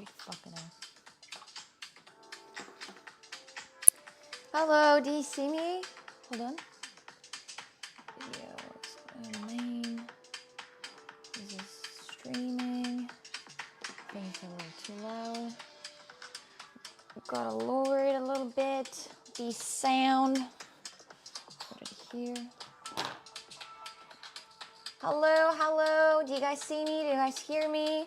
Holy fucking ass. Hello, do you see me? Hold on. Videos, main. This is streaming. Things a little too loud. Gotta lower it a little bit. The sound. Put it here. Hello, hello. Do you guys see me? Do you guys hear me?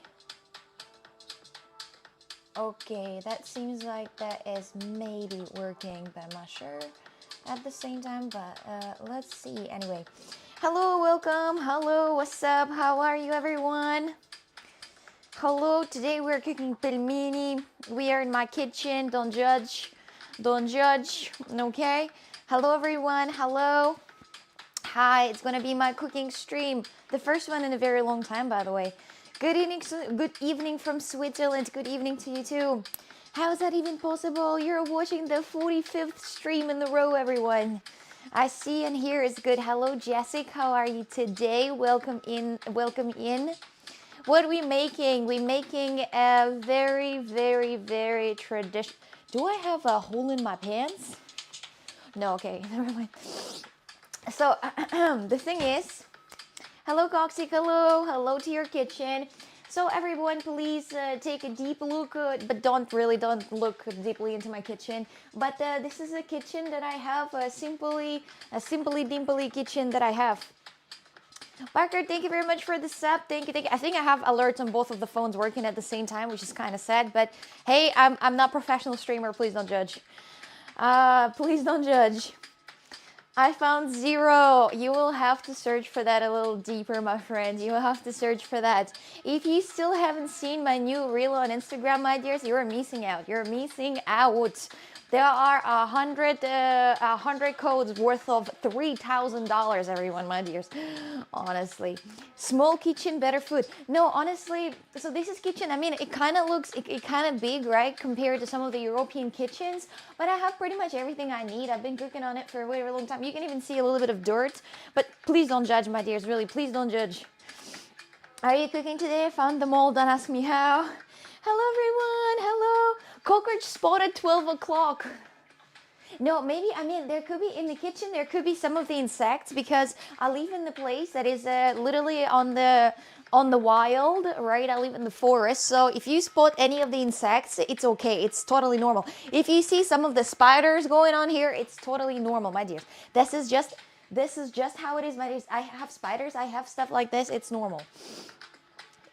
Okay, that seems like that is maybe working, but I'm not sure at the same time, but let's see. Anyway, hello, welcome. Hello, what's up? How are you, everyone? Hello, today we're cooking pelmeni. We are in my kitchen. Don't judge. Don't judge, okay? Hello, everyone. Hello. Hi, it's gonna be my cooking stream. The first one in a very long time, by the way. Good evening from Switzerland. Good evening to you too. How is that even possible? You're watching the 45th stream in the row, everyone. I see and hear is good. Hello, Jessica. How are you today? Welcome in. Welcome in. What are we making? We're making a very, very, very traditional. Do I have a hole in my pants? No, okay, never mind. So, the thing is, hello, Coxie, hello to your kitchen. So, everyone, please take a deep look, but don't look deeply into my kitchen. But this is a kitchen that I have, a simply dimply kitchen that I have. Parker, thank you very much for the sub. Thank you. I think I have alerts on both of the phones working at the same time, which is kind of sad. But hey, I'm not a professional streamer. Please don't judge. Please don't judge. I found 0. You will have to search for that a little deeper, my friend. You will have to search for that. If you still haven't seen my new reel on Instagram, my dears, you're missing out. You're missing out. There are 100 codes worth of $3,000, everyone, my dears. Honestly. Small kitchen, better food. No, honestly, so this is kitchen. I mean, it kind of looks, it kind of big, right, compared to some of the European kitchens. But I have pretty much everything I need. I've been cooking on it for a very long time. You can even see a little bit of dirt. But please don't judge, my dears. Really, please don't judge. Are you cooking today? I found them all. Don't ask me how. Hello, everyone. Hello. Cockroach spotted 12 o'clock. No, maybe, I mean, there could be in the kitchen, there could be some of the insects because I live in the place that is literally on the wild, right? I live in the forest. So if you spot any of the insects, it's okay. It's totally normal. If you see some of the spiders going on here, it's totally normal, my dears. This is just how it is, my dears. I have spiders. I have stuff like this. It's normal.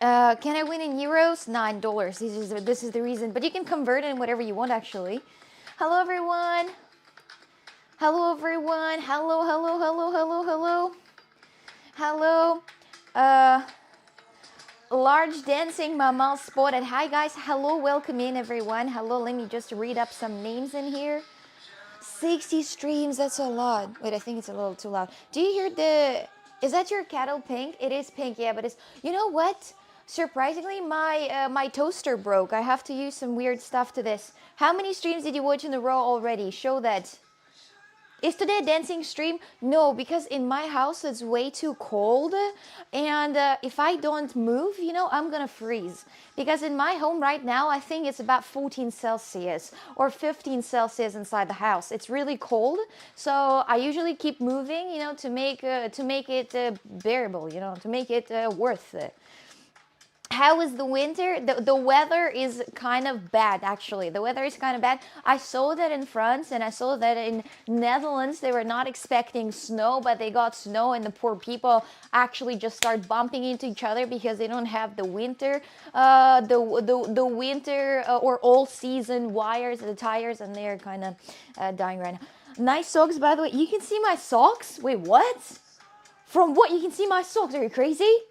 Can I win in euros? $9. This is the reason. But you can convert it in whatever you want, actually. Hello, everyone. Hello, everyone. Hello, hello, hello, hello, hello. Hello. Large dancing mama spotted. Hi, guys. Hello, welcome in, everyone. Hello, let me just read up some names in here. 60 streams, that's a lot. Wait, I think it's a little too loud. Do you hear the... Is that your kettle pink? It is pink, yeah, but it's... You know what? Surprisingly, my toaster broke. I have to use some weird stuff to this. How many streams did you watch in a row already? Show that. Is today a dancing stream? No, because in my house it's way too cold. And if I don't move, you know, I'm gonna freeze. Because in my home right now, I think it's about 14 Celsius or 15 Celsius inside the house. It's really cold. So I usually keep moving, you know, to make it bearable, you know, to make it worth it. How is the winter? The weather is kind of bad, actually. The weather is kind of bad. I saw that in France and I saw that in Netherlands. They were not expecting snow, but they got snow and the poor people actually just start bumping into each other because they don't have the winter, the winter or all season wires, the tires, and they're kind of dying right now. Nice socks, by the way. You can see my socks? Wait, what? From what? You can see my socks? Are you crazy?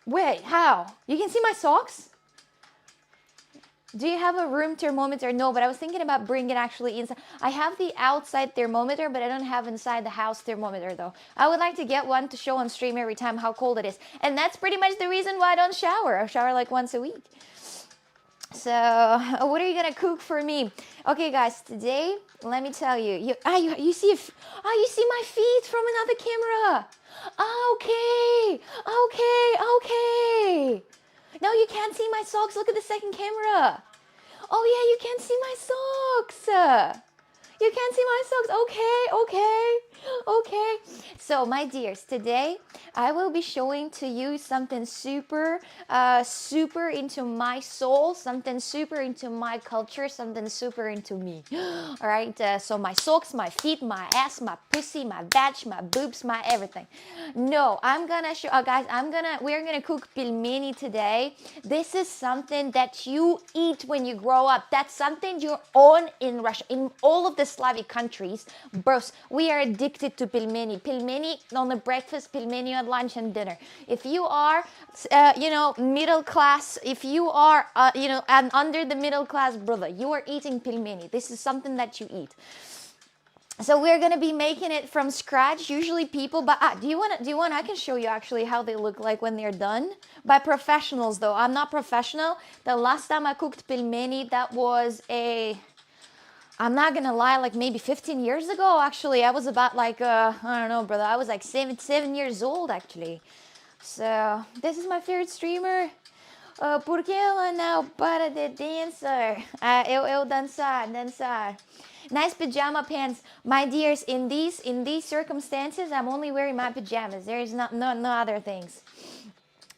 Wait, how? You can see my socks? Do you have a room thermometer? No, but I was thinking about bringing it actually inside. I have the outside thermometer, but I don't have inside the house thermometer though. I would like to get one to show on stream every time how cold it is. And that's pretty much the reason why I don't shower. I shower like once a week. So, what are you gonna cook for me? Okay, guys, today, let me tell you. You see my feet from another camera. Okay. No, you can't see my socks. Look at the second camera. Oh yeah, you can't see my socks. You can't see my socks. Okay. So my dears, today I will be showing to you something super into my soul, something super into my culture, something super into me. All right, so my socks, my feet, my ass, my pussy, my vag, my boobs, my everything. No, I'm gonna show guys, we're gonna cook pelmeni today. This is something that you eat when you grow up. That's something you're on in Russia, in all of the Slavic countries. Bros, we are addicted to pelmeni. Pelmeni on the breakfast, pelmeni at lunch and dinner. If you are, middle class, if you are, and under the middle class brother, you are eating pelmeni. This is something that you eat. So we're gonna be making it from scratch. Usually people, but do you want? I can show you actually how they look like when they're done by professionals. Though I'm not professional. The last time I cooked pelmeni, that was I'm not gonna lie, like maybe 15 years ago. Actually, I was about like I don't know, brother. I was like 7 years old actually. So this is my favorite streamer. Porque ela não para de dançar? Eu dançar. Nice pajama pants, my dears. In these circumstances, I'm only wearing my pajamas. There is no other things.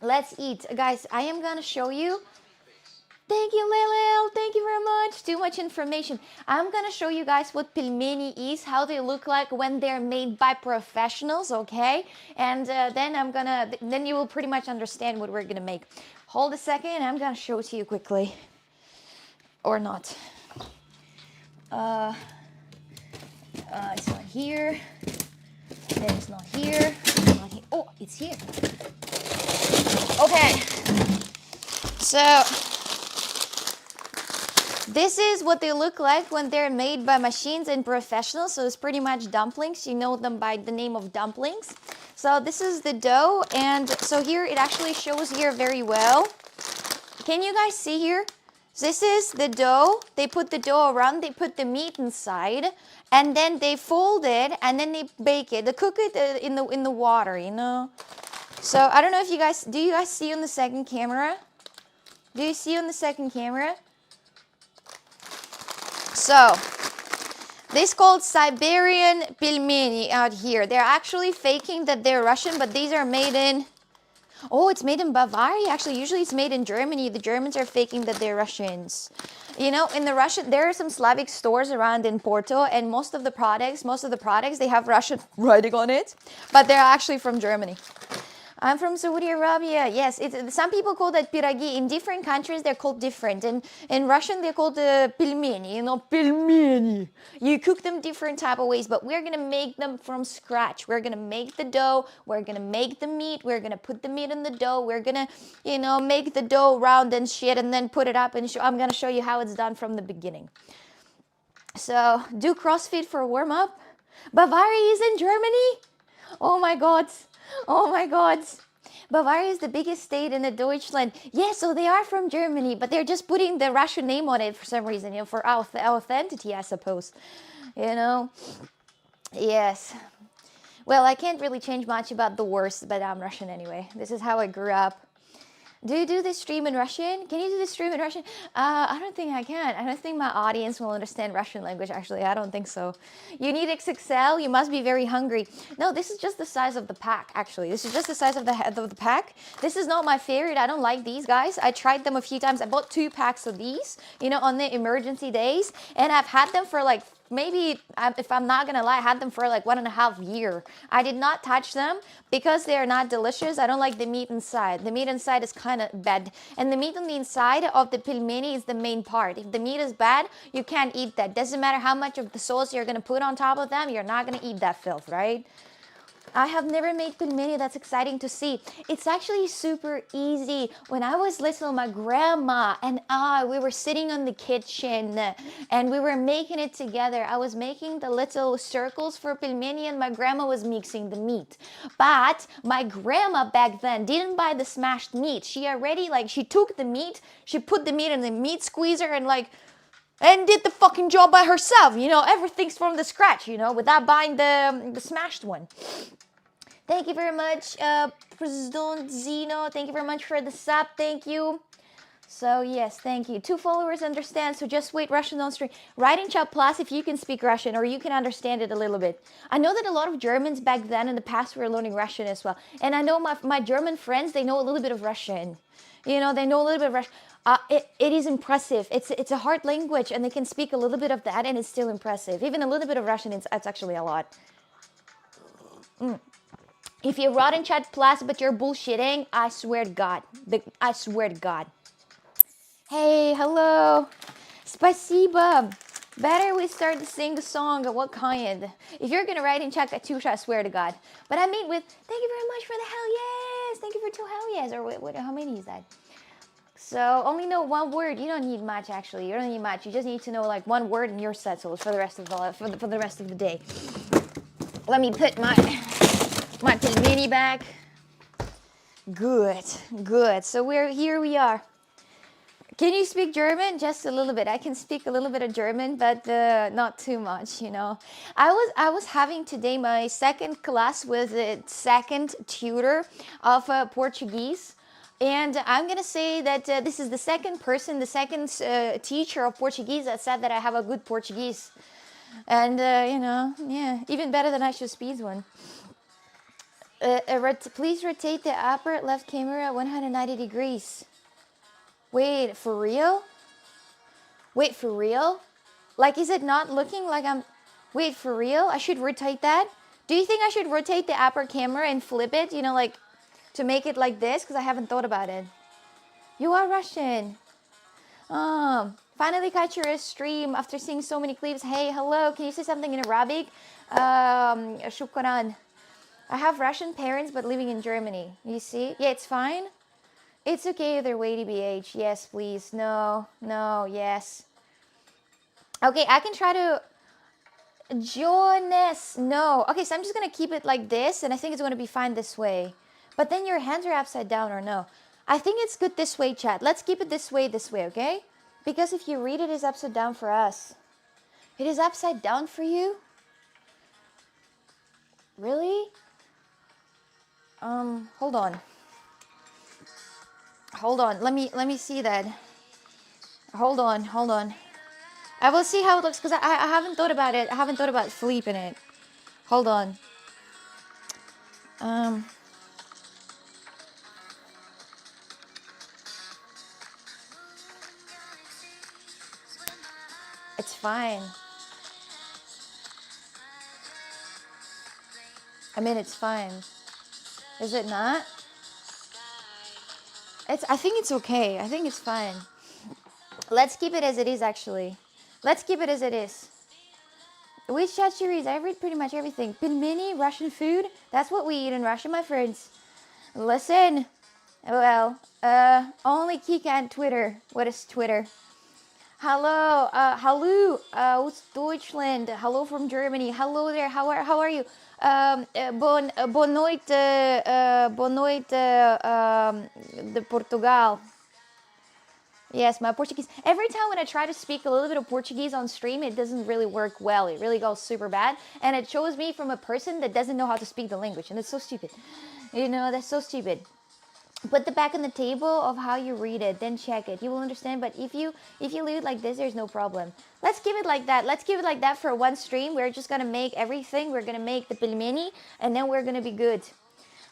Let's eat, guys. I am gonna show you. Thank you, Lelel. Thank you very much. Too much information. I'm gonna show you guys what pelmeni is, how they look like when they're made by professionals, okay? And then you will pretty much understand what we're gonna make. Hold a second. I'm gonna show it to you quickly, or not. It's not here. Then it's not here. It's not here. Oh, it's here. Okay. So this is what they look like when they're made by machines and professionals. So it's pretty much dumplings. You know them by the name of dumplings. So this is the dough, and so here it actually shows here very well. Can you guys see here? This is the dough. They put the dough around, they put the meat inside, and then they fold it, and then they bake it. They cook it in the water, you know. So I don't know if you guys, do you guys see on the second camera? Do you see on the second camera? So this is called Siberian pelmeni out here. They're actually faking that they're Russian, but these are made in, oh, it's made in Bavaria. Actually, usually it's made in Germany. The Germans are faking that they're Russians. You know, in the Russian, there are some Slavic stores around in Porto, and most of the products, they have Russian writing on it, but they're actually from Germany. I'm from Saudi Arabia. Yes, some people call that piragi. In different countries, they're called different. In Russian, they're called pelmeni. You know, pelmeni. You cook them different type of ways, but we're gonna make them from scratch. We're gonna make the dough. We're gonna make the meat. We're gonna put the meat in the dough. We're gonna, make the dough round and shit, and then put it up. And I'm gonna show you how it's done from the beginning. So do CrossFit for a warm up. Bavaria is in Germany. Oh my God. Oh my God. Bavaria is the biggest state in the Deutschland. Yeah, so they are from Germany, but they're just putting the Russian name on it for some reason, for authenticity, I suppose. Yes. Well, I can't really change much about the worst, but I'm Russian anyway. This is how I grew up. Do you do this stream in Russian? Can you do this stream in Russian? I don't think I can. I don't think my audience will understand Russian language, actually. I don't think so. You need XXL? You must be very hungry. No, this is just the size of the pack, actually. This is just the size of the pack. This is not my favorite. I don't like these guys. I tried them a few times. I bought 2 packs of these, on the emergency days. And I've had them for like maybe, if I'm not gonna lie, I had them for like 1.5 years. I did not touch them because they are not delicious. I don't like the meat inside. The meat inside is kind of bad, and the meat on the inside of the pelmeni is the main part. If the meat is bad, you can't eat that. Doesn't matter how much of the sauce you're gonna put on top of them, you're not gonna eat that filth, right? I have never made pelmeni. That's exciting to see. It's actually super easy. When I was little, my grandma and I, we were sitting in the kitchen and we were making it together. I was making the little circles for pelmeni and my grandma was mixing the meat. But my grandma back then didn't buy the smashed meat. She already, she took the meat, she put the meat in the meat squeezer and did the fucking job by herself. Everything's from the scratch, without buying the smashed one. Thank you very much, President Zeno. Thank you very much for the sub. Thank you. So yes, thank you. 2 followers understand, so just wait Russian on stream. Write in chat plus if you can speak Russian or you can understand it a little bit. I know that a lot of Germans back then in the past were learning Russian as well. And I know my German friends, they know a little bit of Russian. You know, they know a little bit of Russian. It is impressive. It's a hard language and they can speak a little bit of that and it's still impressive. Even a little bit of Russian, it's actually a lot. If you wrote in chat plus but you're bullshitting, I swear to God. I swear to God. Hey, hello. Spasiba. Better we start to sing a song. What kind? If you're going to write in chat, Katusha, I swear to God. But I mean with, thank you very much for the hell yes. Thank you for 2 hell yes. Or what, how many is that? So only know 1 word. You don't need much, actually. You don't need much. You just need to know like 1 word and you're settled for the rest of the rest of the day. Let me put my pelmeni back. Good, good. So here we are. Can you speak German? Just a little bit. I can speak a little bit of German, but not too much, you know. I was having today my 2nd class with the 2nd tutor of Portuguese. And I'm going to say that this is the 2nd person, the 2nd teacher of Portuguese that said that I have a good Portuguese. And, you know, yeah, even better than I should speak one. Please rotate the upper left camera 190 degrees. Wait, for real? Wait, for real? Like, is it not looking like I'm... Wait, for real? I should rotate that? Do you think I should rotate the upper camera and flip it? You know, like, to make it like this? Because I haven't thought about it. You are Russian. Finally caught your stream after seeing so many clips. Hey, hello. Can you say something in Arabic? Shukran. I have Russian parents, but living in Germany. You see? Yeah, it's fine. It's okay either way, TBH. Yes, please. No, yes. Okay, I can try to... Jonas, no. Okay, so I'm just going to keep it like this, and I think it's going to be fine this way. But then your hands are upside down, or no? I think it's good this way, chat. Let's keep it this way, okay? Because if you read it, it's upside down for us. It is upside down for you? Really? Hold on. Hold on, let me see that. Hold on. I will see how it looks because I haven't thought about it. I haven't thought about flipping it. Hold on. It's fine. I mean, it's fine. Is it not? I think it's okay. I think it's fine. Let's keep it as it is, actually. Let's keep it as it is. Which chat series? I read pretty much everything. Pelmeni, Russian food. That's what we eat in Russia, my friends. Listen. Well, only Kika and Twitter. What is Twitter? Hello, hallo, aus Deutschland. Hello from Germany. Hello there. How are you? Bon noite, de Portugal. Yes, my Portuguese. Every time when I try to speak a little bit of Portuguese on stream, it doesn't really work well. It really goes super bad. And it shows me from a person that doesn't know how to speak the language. And it's so stupid. You know, that's so stupid. Put the back on the table of how you read it, then check it. You will understand. But if you leave it like this, there's no problem. Let's keep it like that. Let's keep it like that for one stream. We're just gonna make everything. We're gonna make the pelmeni, and then we're gonna be good.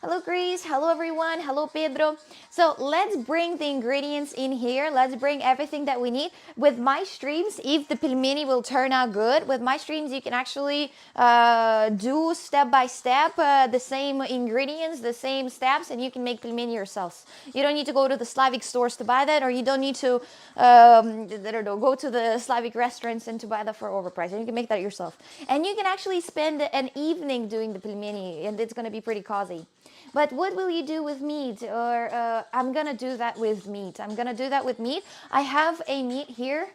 Hello, Grace. Hello, everyone. Hello, Pedro. So let's bring the ingredients in here. Let's bring everything that we need. With my streams, if the pelmeni will turn out good, with my streams, you can actually do step by step the same ingredients, the same steps, and you can make pelmeni yourselves. You don't need to go to the Slavic stores to buy that, or you don't need to go to the Slavic restaurants and to buy that for overpriced. And you can make that yourself. And you can actually spend an evening doing the pelmeni, and it's going to be pretty cozy. But what will you do with meat? Or I'm gonna do that with meat. I have a meat here.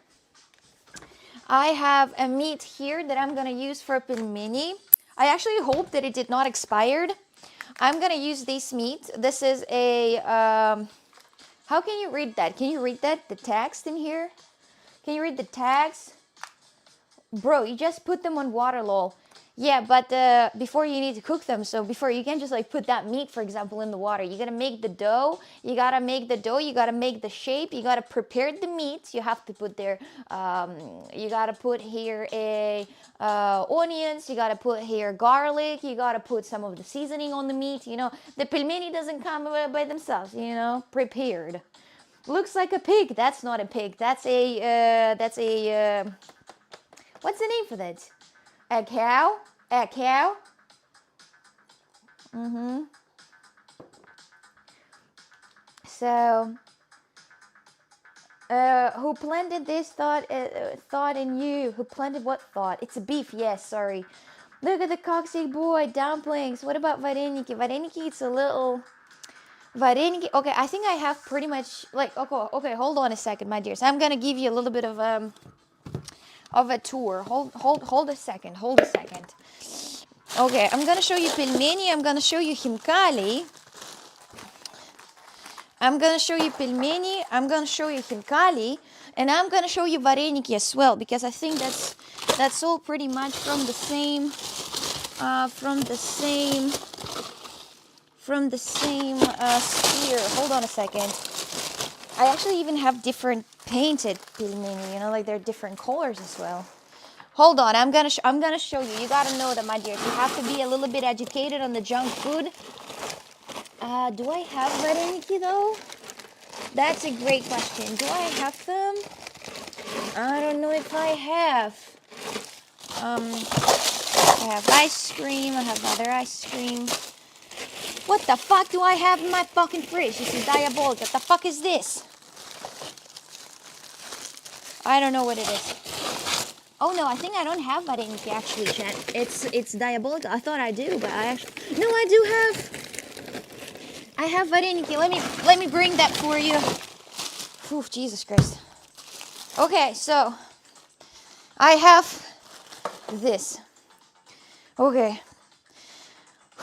I have a meat here that I'm gonna use for pelmeni. I actually hope that it did not expired. I'm gonna use this meat. This is a how can you read that? Can you read that? The text in here? Can you read the tags? Bro, you just put them on water, lol. Yeah, but before you need to cook them. So before you can just like put that meat, for example, in the water. You gotta make the dough. You gotta make the dough. You gotta make the shape. You gotta prepare the meat. You have to put there. You gotta put here a onions. You gotta put here garlic. You gotta put some of the seasoning on the meat. You know, the pelmeni doesn't come by themselves. You know, prepared. Looks like a pig. That's not a pig. That's a. What's the name for that? A cow? A cow? So, who planted this thought in you? Who planted what thought? It's a beef. Yes, sorry. Look at the coxy boy. Dumplings. What about vareniki? Vareniki, it's a little... Vareniki. Okay, I think I have pretty much... Like, okay, hold on a second, my dears. I'm going to give you a little bit of a tour. Hold a second. Hold a second. Okay, I'm going to show you pelmeni. I'm going to show you hinkali. I'm going to show you pelmeni, I'm going to show you hinkali, and I'm going to show you vareniki as well, because I think that's all pretty much from the same sphere. Hold on a second. I actually even have different painted pelmeni, you know, like they're different colors as well. Hold on, I'm gonna show you. You gotta know that, my dears. You have to be a little bit educated on the junk food. Do I have vareniki though? That's a great question. Do I have them? I don't know if I have. I have ice cream. I have other ice cream. What the fuck do I have in my fucking fridge? This is diabolical. What the fuck is this? I don't know what it is. Oh no, I think I don't have vareniki actually, chat. It's diabolical. I thought I do, but I actually... No, I do have... I have vareniki. Let me bring that for you. Oof, Jesus Christ. Okay, so I have this. Okay.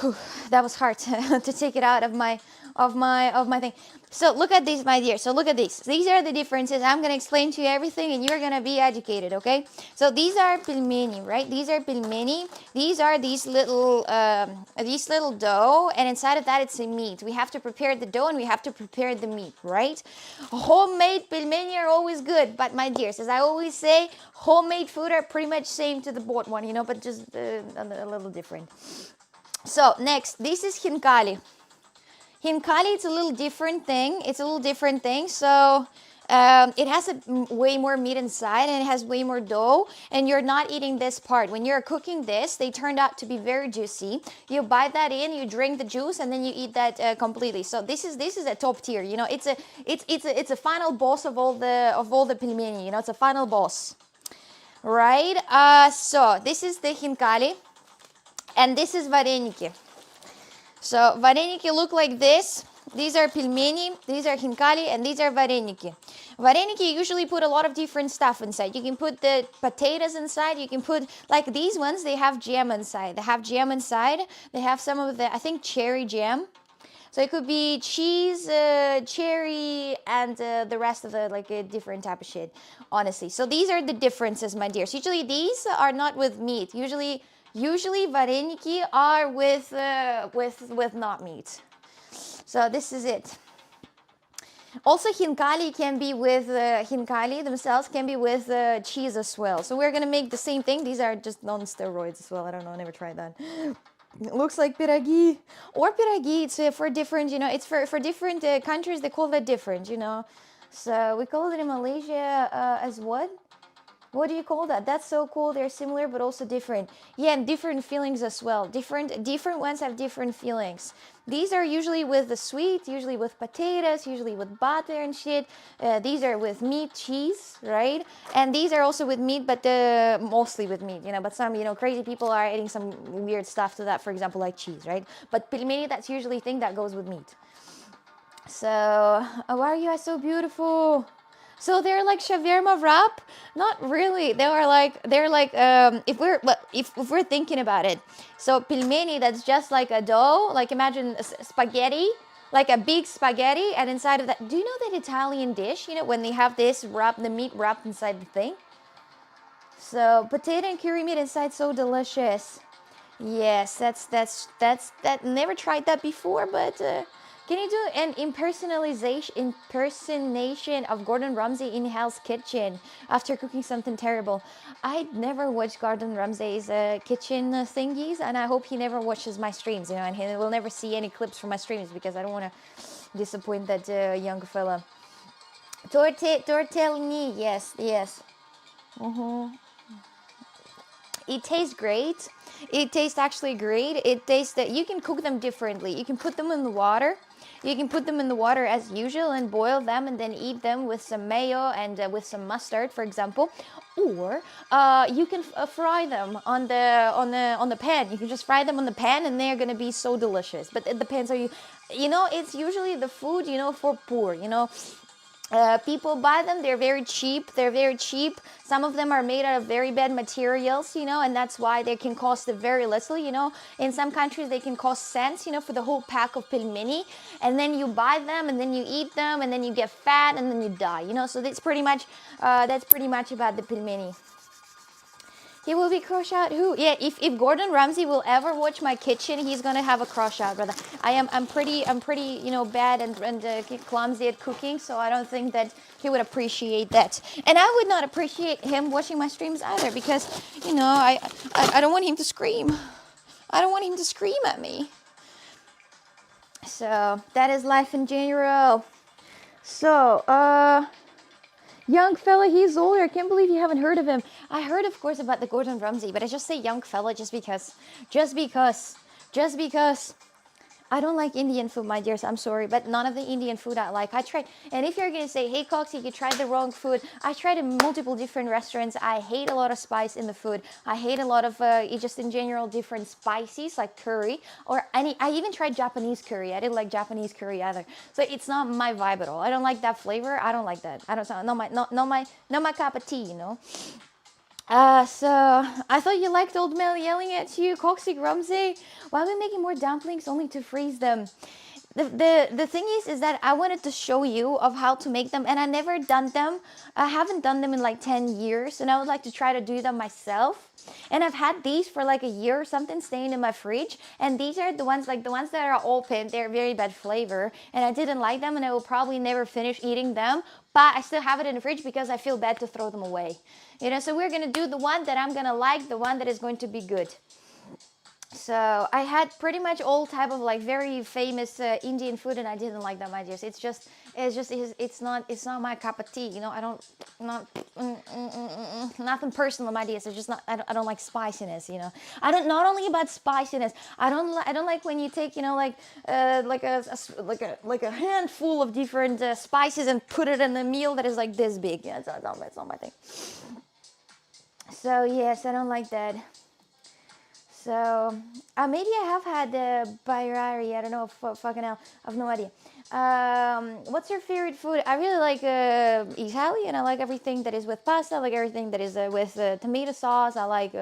Whew, that was hard to take it out of my thing. So look at these, my dear. So look at these. These are the differences. I'm gonna explain to you everything, and you're gonna be educated. Okay. So these are pelmeni, right? These are pelmeni. These are these little dough, and inside of that it's a meat. We have to prepare the dough and we have to prepare the meat, right? Homemade pelmeni are always good, but my dears, as I always say, homemade food are pretty much same to the bought one, you know, but just a little different. So next, this is hinkali. Hinkali, it's a little different thing. So it has way more meat inside, and it has way more dough, and you're not eating this part. When you're cooking this, they turned out to be very juicy. You bite that in, you drink the juice, and then you eat that completely. So this is a top tier. You know, it's a final boss of all the pelmeni. You know, it's a final boss, right? So this is the hinkali. And this is vareniki. So vareniki look like this. These are pelmeni, these are hinkali, and these are vareniki. Vareniki usually put a lot of different stuff inside. You can put the potatoes inside. You can put, like these ones, they have jam inside. They have some of the, I think, cherry jam. So it could be cheese, cherry, and the rest of the, like, a different type of shit, honestly. So these are the differences, my dears. Usually these are not with meat. Usually vareniki are with not meat. So this is it. Also, hinkali can be with hinkali themselves can be with cheese as well. So we're gonna make the same thing. These are just on steroids as well. I don't know. I never tried that. It looks like piragi or piragi. It's for different. You know, it's for different countries. They call that different. You know, so we call it in Malaysia as what? What do you call that? That's so cool. They're similar but also different. Yeah, and different feelings as well. Different ones have different feelings. These are usually with the sweet, usually with potatoes, usually with butter and shit. These are with meat, cheese, right? And these are also with meat, but mostly with meat, you know. But some, you know, crazy people are adding some weird stuff to that, for example, like cheese, right? But pelmeni, that's usually a thing that goes with meat. So, why are you guys so beautiful? So they're like shawarma wrap? Not really. They're like if we're thinking about it. So pelmeni, that's just like a dough. Like imagine spaghetti, like a big spaghetti, and inside of that, do you know that Italian dish? You know when they have this the meat wrapped inside the thing. So potato and curry meat inside, so delicious. Yes, that. Never tried that before, but can you do an impersonation of Gordon Ramsay in Hell's Kitchen after cooking something terrible? I never watched Gordon Ramsay's kitchen thingies, and I hope he never watches my streams. You know, and he will never see any clips from my streams because I don't want to disappoint that young fella. Tortellini, yes, yes. It tastes great. It tastes actually great. It tastes that you can cook them differently. You can put them in the water. You can put them in the water as usual and boil them and then eat them with some mayo and with some mustard, for example. Or you can fry them on the pan. You can just fry them on the pan and they're gonna be so delicious. But it depends on you. You know, it's usually the food for poor. People buy them. They're very cheap. They're very cheap. Some of them are made out of very bad materials, and that's why they can cost very little. In some countries they can cost cents, for the whole pack of pelmeni, and then you buy them and then you eat them and then you get fat and then you die. So that's pretty much about the pelmeni. He will be crush out. Who? Yeah, if Gordon Ramsay will ever watch my kitchen, he's gonna have a crush out, brother. I'm pretty bad and clumsy at cooking, so I don't think that he would appreciate that. And I would not appreciate him watching my streams either because I don't want him to scream. I don't want him to scream at me. So that is life in general. So young fella, he's older. I can't believe you haven't heard of him. I heard, of course, about the Gordon Ramsay, but I just say young fella just because. I don't like Indian food, my dears. I'm sorry, but none of the Indian food I like. I tried, and if you're gonna say, hey, Coxie, you tried the wrong food, I tried in multiple different restaurants. I hate a lot of spice in the food. I hate a lot of, just in general, different spices like curry or any. I even tried Japanese curry. I didn't like Japanese curry either. So it's not my vibe at all. I don't like that flavor. I don't like that. I don't. Not my cup of tea. So I thought you liked old Mel yelling at you, Coxie Grumsy. Why are we making more dumplings only to freeze them? The thing is that I wanted to show you of how to make them, and I never done them. I haven't done them in like 10 years, and I would like to try to do them myself. And I've had these for like a year or something staying in my fridge, and these are the ones that are open. They're very bad flavor, and I didn't like them, and I will probably never finish eating them, but I still have it in the fridge because I feel bad to throw them away. So we're gonna do the one that I'm gonna like, the one that is going to be good. So I had pretty much all type of like very famous Indian food, and I didn't like that, my dears. It's not my cup of tea. I don't not nothing personal, my dears. It's just not. I don't like spiciness. I don't not only about spiciness. I don't like when you take like a handful of different spices and put it in a meal that is like this big. Yeah, it's not my thing. So yes, I don't like that. So maybe I have had the Bairari. I don't know. Fucking hell, I have no idea. What's your favorite food? I really like Italian. I like everything that is with pasta. I like everything that is with tomato sauce. I like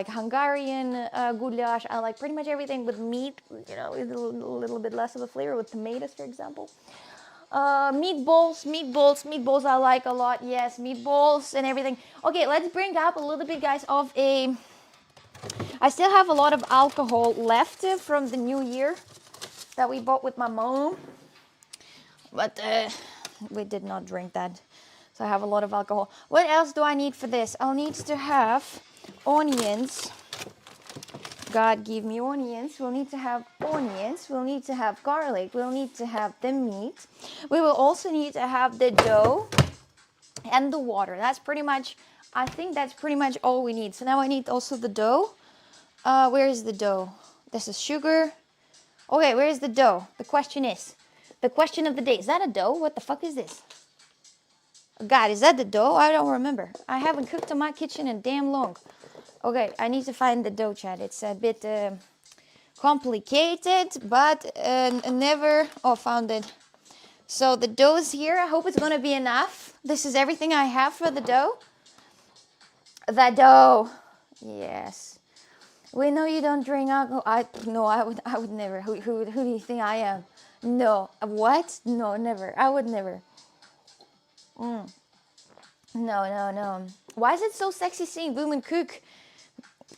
Hungarian goulash. I like pretty much everything with meat. With a little bit less of a flavor with tomatoes, for example. Meatballs. I like a lot. Yes, meatballs and everything. Okay, let's bring up a little bit, guys, of a. I still have a lot of alcohol left from the new year that we bought with my mom, but we did not drink that, so I have a lot of alcohol. What else do I need for this? I'll need to have onions. God give me onions. We'll need to have onions. We'll need to have garlic. We'll need to have the meat. We will also need to have the dough and the water. I think that's pretty much all we need. So now I need also the dough. Where is the dough? This is sugar. Okay, where is the dough? The question of the day. Is that a dough? What the fuck is this? God, is that the dough? I don't remember. I haven't cooked in my kitchen in damn long. Okay, I need to find the dough, chat. It's a bit complicated, but never... Oh, found it. So the dough is here. I hope it's going to be enough. This is everything I have for the dough. The dough. Yes. We know you don't drink alcohol. I would never. Who do you think I am? No. What? No, never. I would never. No. Why is it so sexy seeing women cook?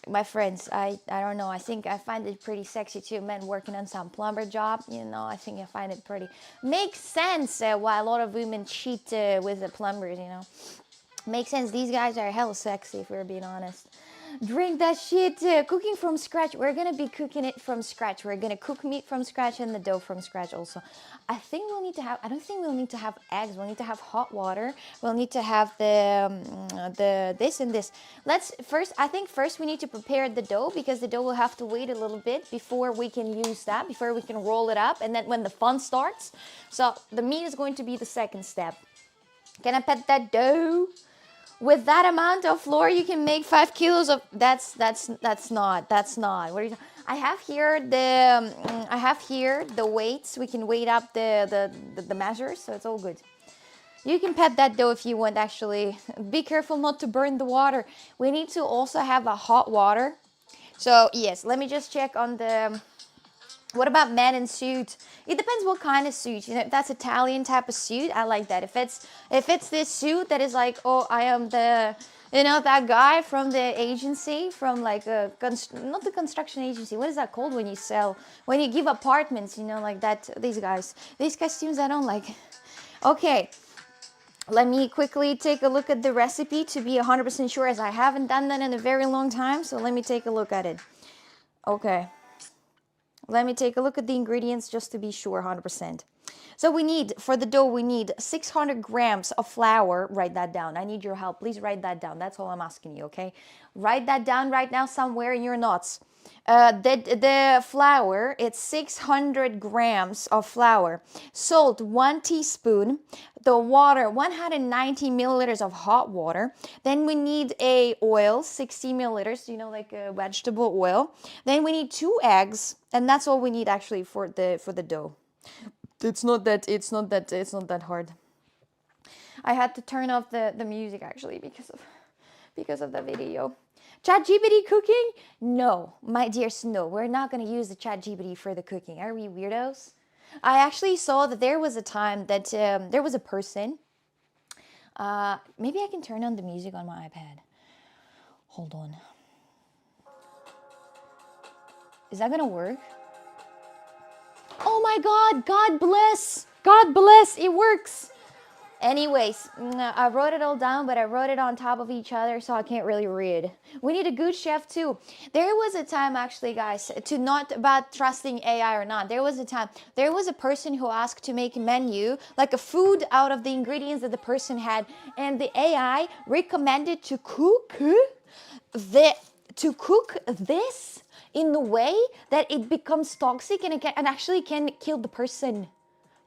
my friends, I don't know, I think I find it pretty sexy too, men working on some plumber job, you know, I think I find it pretty, makes sense why a lot of women cheat with the plumbers, you know, makes sense, these guys are hella sexy if we're being honest. Drink that shit. Cooking from scratch. We're gonna be cooking it from scratch. We're gonna cook meat from scratch and the dough from scratch also. I think we'll need to have, I don't think we'll need to have eggs. We'll need to have hot water. We'll need to have the this and this. Let's first, I think first we need to prepare the dough, because the dough will have to wait a little bit before we can use that, before we can roll it up, and then when the fun starts. So the meat is going to be the second step. Can I pet that dough? With that amount of flour, you can make 5 kilos of. That's not. What are you? I have here the weights. We can weight up the measures, so it's all good. You can pet that dough if you want. Actually, be careful not to burn the water. We need to also have a hot water. So yes, let me just check on the. What about men in suit? It depends what kind of suit. You know, if that's Italian type of suit, I like that. If it's this suit that is like, oh, I am the, you know, that guy from the agency, from like a not the construction agency. What is that called when you give apartments? You know, like that. These costumes I don't like. Okay, let me quickly take a look at the recipe to be 100% sure, as I haven't done that in a very long time. So let me take a look at it. Okay. Let me take a look at the ingredients just to be sure 100%. So we need, for the dough, we need 600 grams of flour. Write that down. I need your help. Please write that down. That's all I'm asking you, okay? Write that down right now somewhere in your notes. The flour, it's 600 grams of flour. Salt, 1 teaspoon. The water, 190 milliliters of hot water. Then we need a oil, 60 milliliters, you know, like a vegetable oil. Then we need 2 eggs, and that's all we need actually for the dough. It's not that hard. I had to turn off the music actually because of the video. ChatGPT cooking? No, my dears, no. We're not going to use the ChatGPT for the cooking. Are we weirdos? I actually saw that there was a time that there was a person. Maybe I can turn on the music on my iPad. Hold on. Is that going to work? Oh my God, God bless. God bless, it works. Anyways, I wrote it all down, but I wrote it on top of each other, so I can't really read. We need a good chef too. There was a time actually, guys, to not about trusting AI or not. There was a person who asked to make a menu, like a food out of the ingredients that the person had, and the AI recommended to cook this in the way that it becomes toxic and actually can kill the person.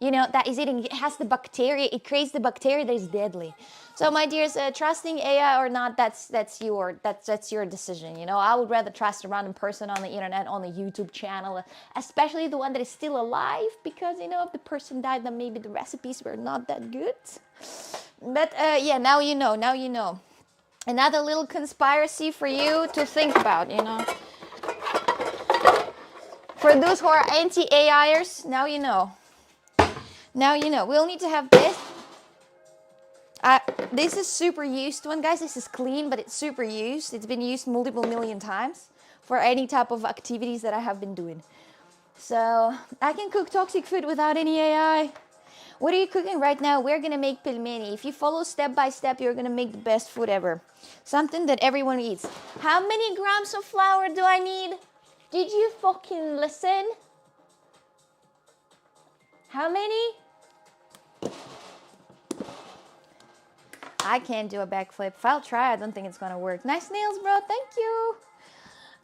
You know, that is eating, it has the bacteria, it creates the bacteria that is deadly. So my dears, trusting AI or not, that's your decision, you know. I would rather trust a random person on the internet, on the YouTube channel, especially the one that is still alive, because, you know, if the person died, then maybe the recipes were not that good. But yeah, now you know. Another little conspiracy for you to think about, you know. For those who are anti-AIers, now you know. Now you know. We'll need to have this. This is super used one, guys. This is clean, but it's super used. It's been used multiple million times for any type of activities that I have been doing. So I can cook toxic food without any AI. What are you cooking right now? We're gonna make pelmeni. If you follow step by step, you're gonna make the best food ever. Something that everyone eats. How many grams of flour do I need? Did you fucking listen? How many? I can't do a backflip. If I'll try, I don't think it's gonna work. Nice nails, bro. Thank you.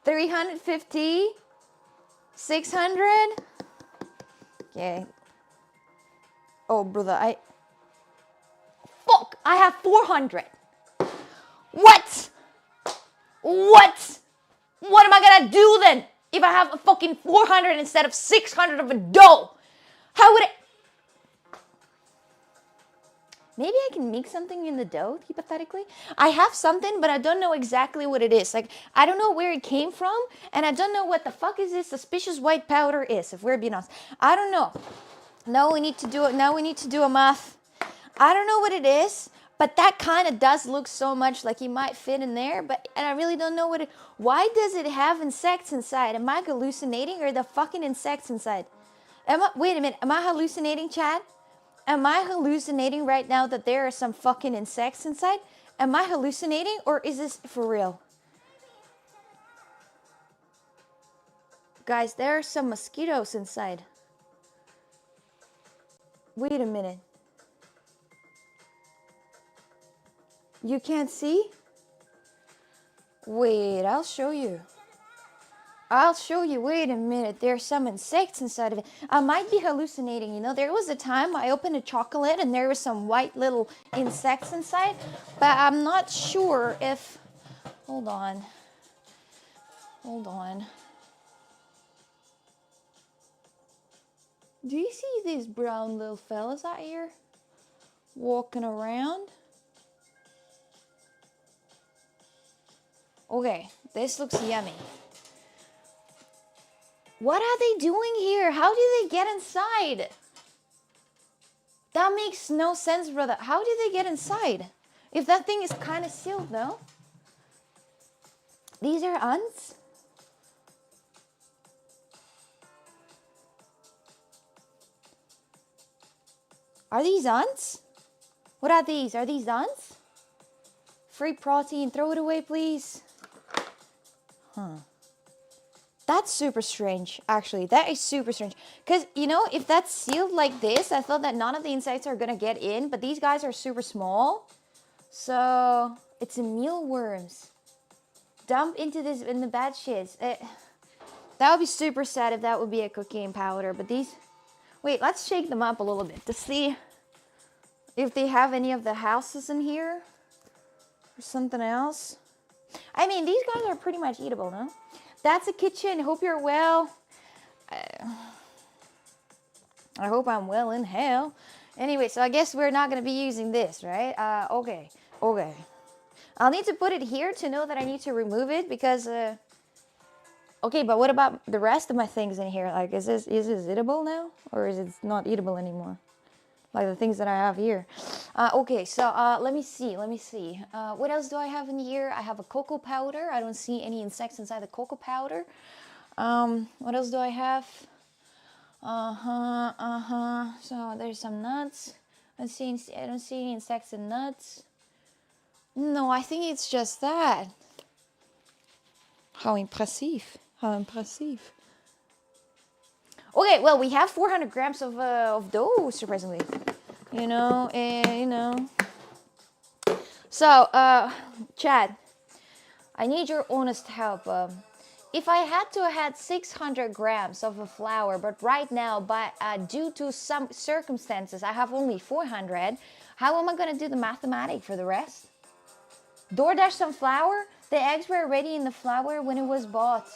350. 600. Okay. Oh, brother, Fuck! I have 400. What? What? What am I gonna do then? If I have a fucking 400 instead of 600 of a dough? How would it... Maybe I can make something in the dough, hypothetically. I have something, but I don't know exactly what it is. Like, I don't know where it came from, and I don't know what the fuck is this suspicious white powder is, if we're being honest. I don't know. Now we need to do a math. I don't know what it is. But that kind of does look so much like it might fit in there, and I really don't know why does it have insects inside? Am I hallucinating, or the fucking insects inside? Wait a minute, am I hallucinating, Chad? Am I hallucinating right now that there are some fucking insects inside? Am I hallucinating, or is this for real? Guys, there are some mosquitoes inside. Wait a minute. You can't see? Wait, I'll show you. I'll show you. Wait a minute. There's some insects inside of it. I might be hallucinating. You know, there was a time I opened a chocolate and there was some white little insects inside, but I'm not sure if... Hold on. Hold on. Do you see these brown little fellas out here walking around? Okay, this looks yummy. What are they doing here? How do they get inside? That makes no sense, brother. How do they get inside? If that thing is kind of sealed, though. These are ants? Are these ants? What are these? Are these ants? Free protein. Throw it away, please. Huh. That's super strange, actually. That is super strange. Because, you know, if that's sealed like this, I thought that none of the insects are going to get in. But these guys are super small. So, it's a mealworms. Dump into this in the bad shits. That would be super sad if that would be a cocaine powder. But these... Wait, let's shake them up a little bit to see if they have any of the houses in here. Or something else. I mean, these guys are pretty much eatable, no? That's a kitchen. Hope you're well. I hope I'm well in hell. Anyway, so I guess we're not going to be using this, right? Okay. Okay. I'll need to put it here to know that I need to remove it because... Okay, but what about the rest of my things in here? Like, is this eatable now? Or is it not eatable anymore? Like the things that I have here. Okay, so let me see. What else do I have in here? I have a cocoa powder. I don't see any insects inside the cocoa powder. What else do I have? So there's some nuts. I don't see any insects in nuts. No, I think it's just that. How impressive. How impressive. Okay, well, we have 400 grams of dough, surprisingly. You know. So, Chad, I need your honest help. If I had to have 600 grams of flour, but right now, due to some circumstances, I have only 400, how am I going to do the mathematics for the rest? DoorDash some flour? The eggs were already in the flour when it was bought.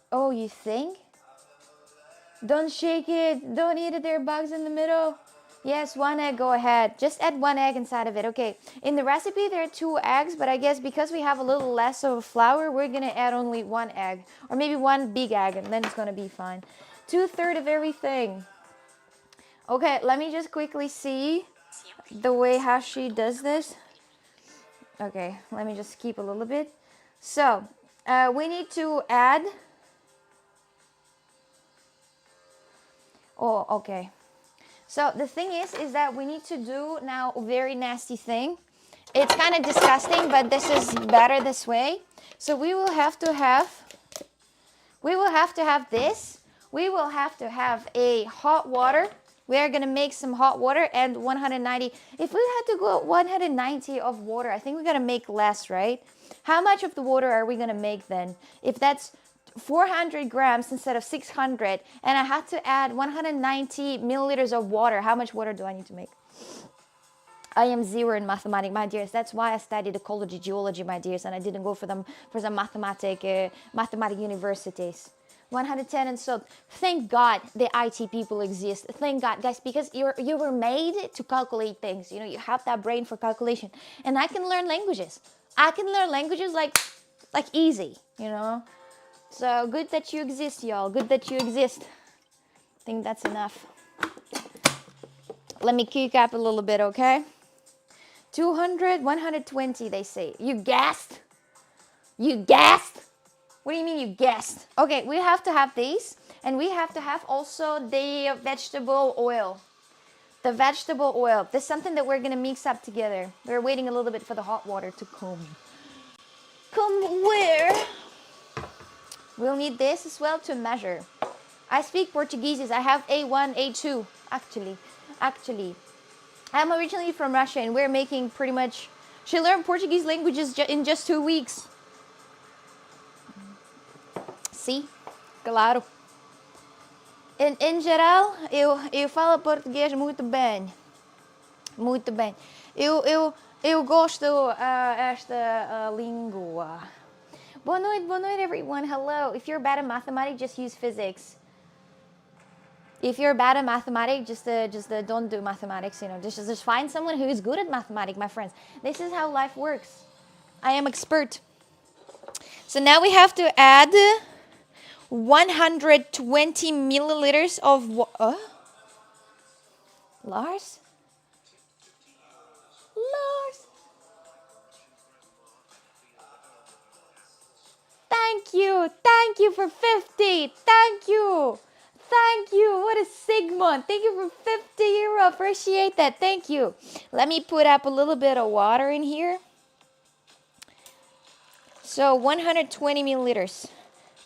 Oh, you think? Don't shake it. Don't eat it. There are bugs in the middle. Yes, 1 egg. Go ahead. Just add 1 egg inside of it. Okay. In the recipe, there are 2 eggs, but I guess because we have a little less of flour, we're going to add only 1 egg. Or maybe 1 big egg, and then it's going to be fine. 2/3 of everything. Okay, let me just quickly see the way how she does this. Okay, let me just keep a little bit. So, we need to add... Oh, okay. So the thing is that we need to do now a very nasty thing. It's kind of disgusting, but this is better this way. So we will have to have this. We will have to have a hot water. We are going to make some hot water and 190. If we had to go 190 of water, I think we're going to make less, right? How much of the water are we going to make then? If that's 400 grams instead of 600, and I had to add 190 milliliters of water. How much water do I need to make? I am 0 in mathematics, my dears. That's why I studied ecology, geology, my dears, and I didn't go for some mathematic universities. 110 and so. Thank God the IT people exist. Thank God, guys, because you were made to calculate things. You know, you have that brain for calculation, and I can learn languages. I can learn languages like easy. You know. So, good that you exist, y'all. Good that you exist. I think that's enough. Let me cook up a little bit, okay? 200, 120, they say. You guessed? You guessed? What do you mean you guessed? Okay, we have to have these, and we have to have also the vegetable oil. The vegetable oil. This is something that we're gonna mix up together. We're waiting a little bit for the hot water to come. Come where? We'll need this as well to measure. I speak Portuguese. I have A1, A2, actually. I'm originally from Russia, and we're making pretty much... She learned Portuguese languages in just 2 weeks. Sim, claro. Em geral, eu falo português muito bem. Muito bem. Eu gosto esta língua. Boa noite, everyone. Hello. If you're bad at mathematics, just use physics. If you're bad at mathematics, just don't do mathematics. You know, just find someone who is good at mathematics, my friends. This is how life works. I am expert. So now we have to add 120 milliliters of water. Lars? Thank you for 50. Thank you. What a Sigmund. Thank you for 50 euro. Appreciate that. Thank you. Let me put up a little bit of water in here. So 120 milliliters.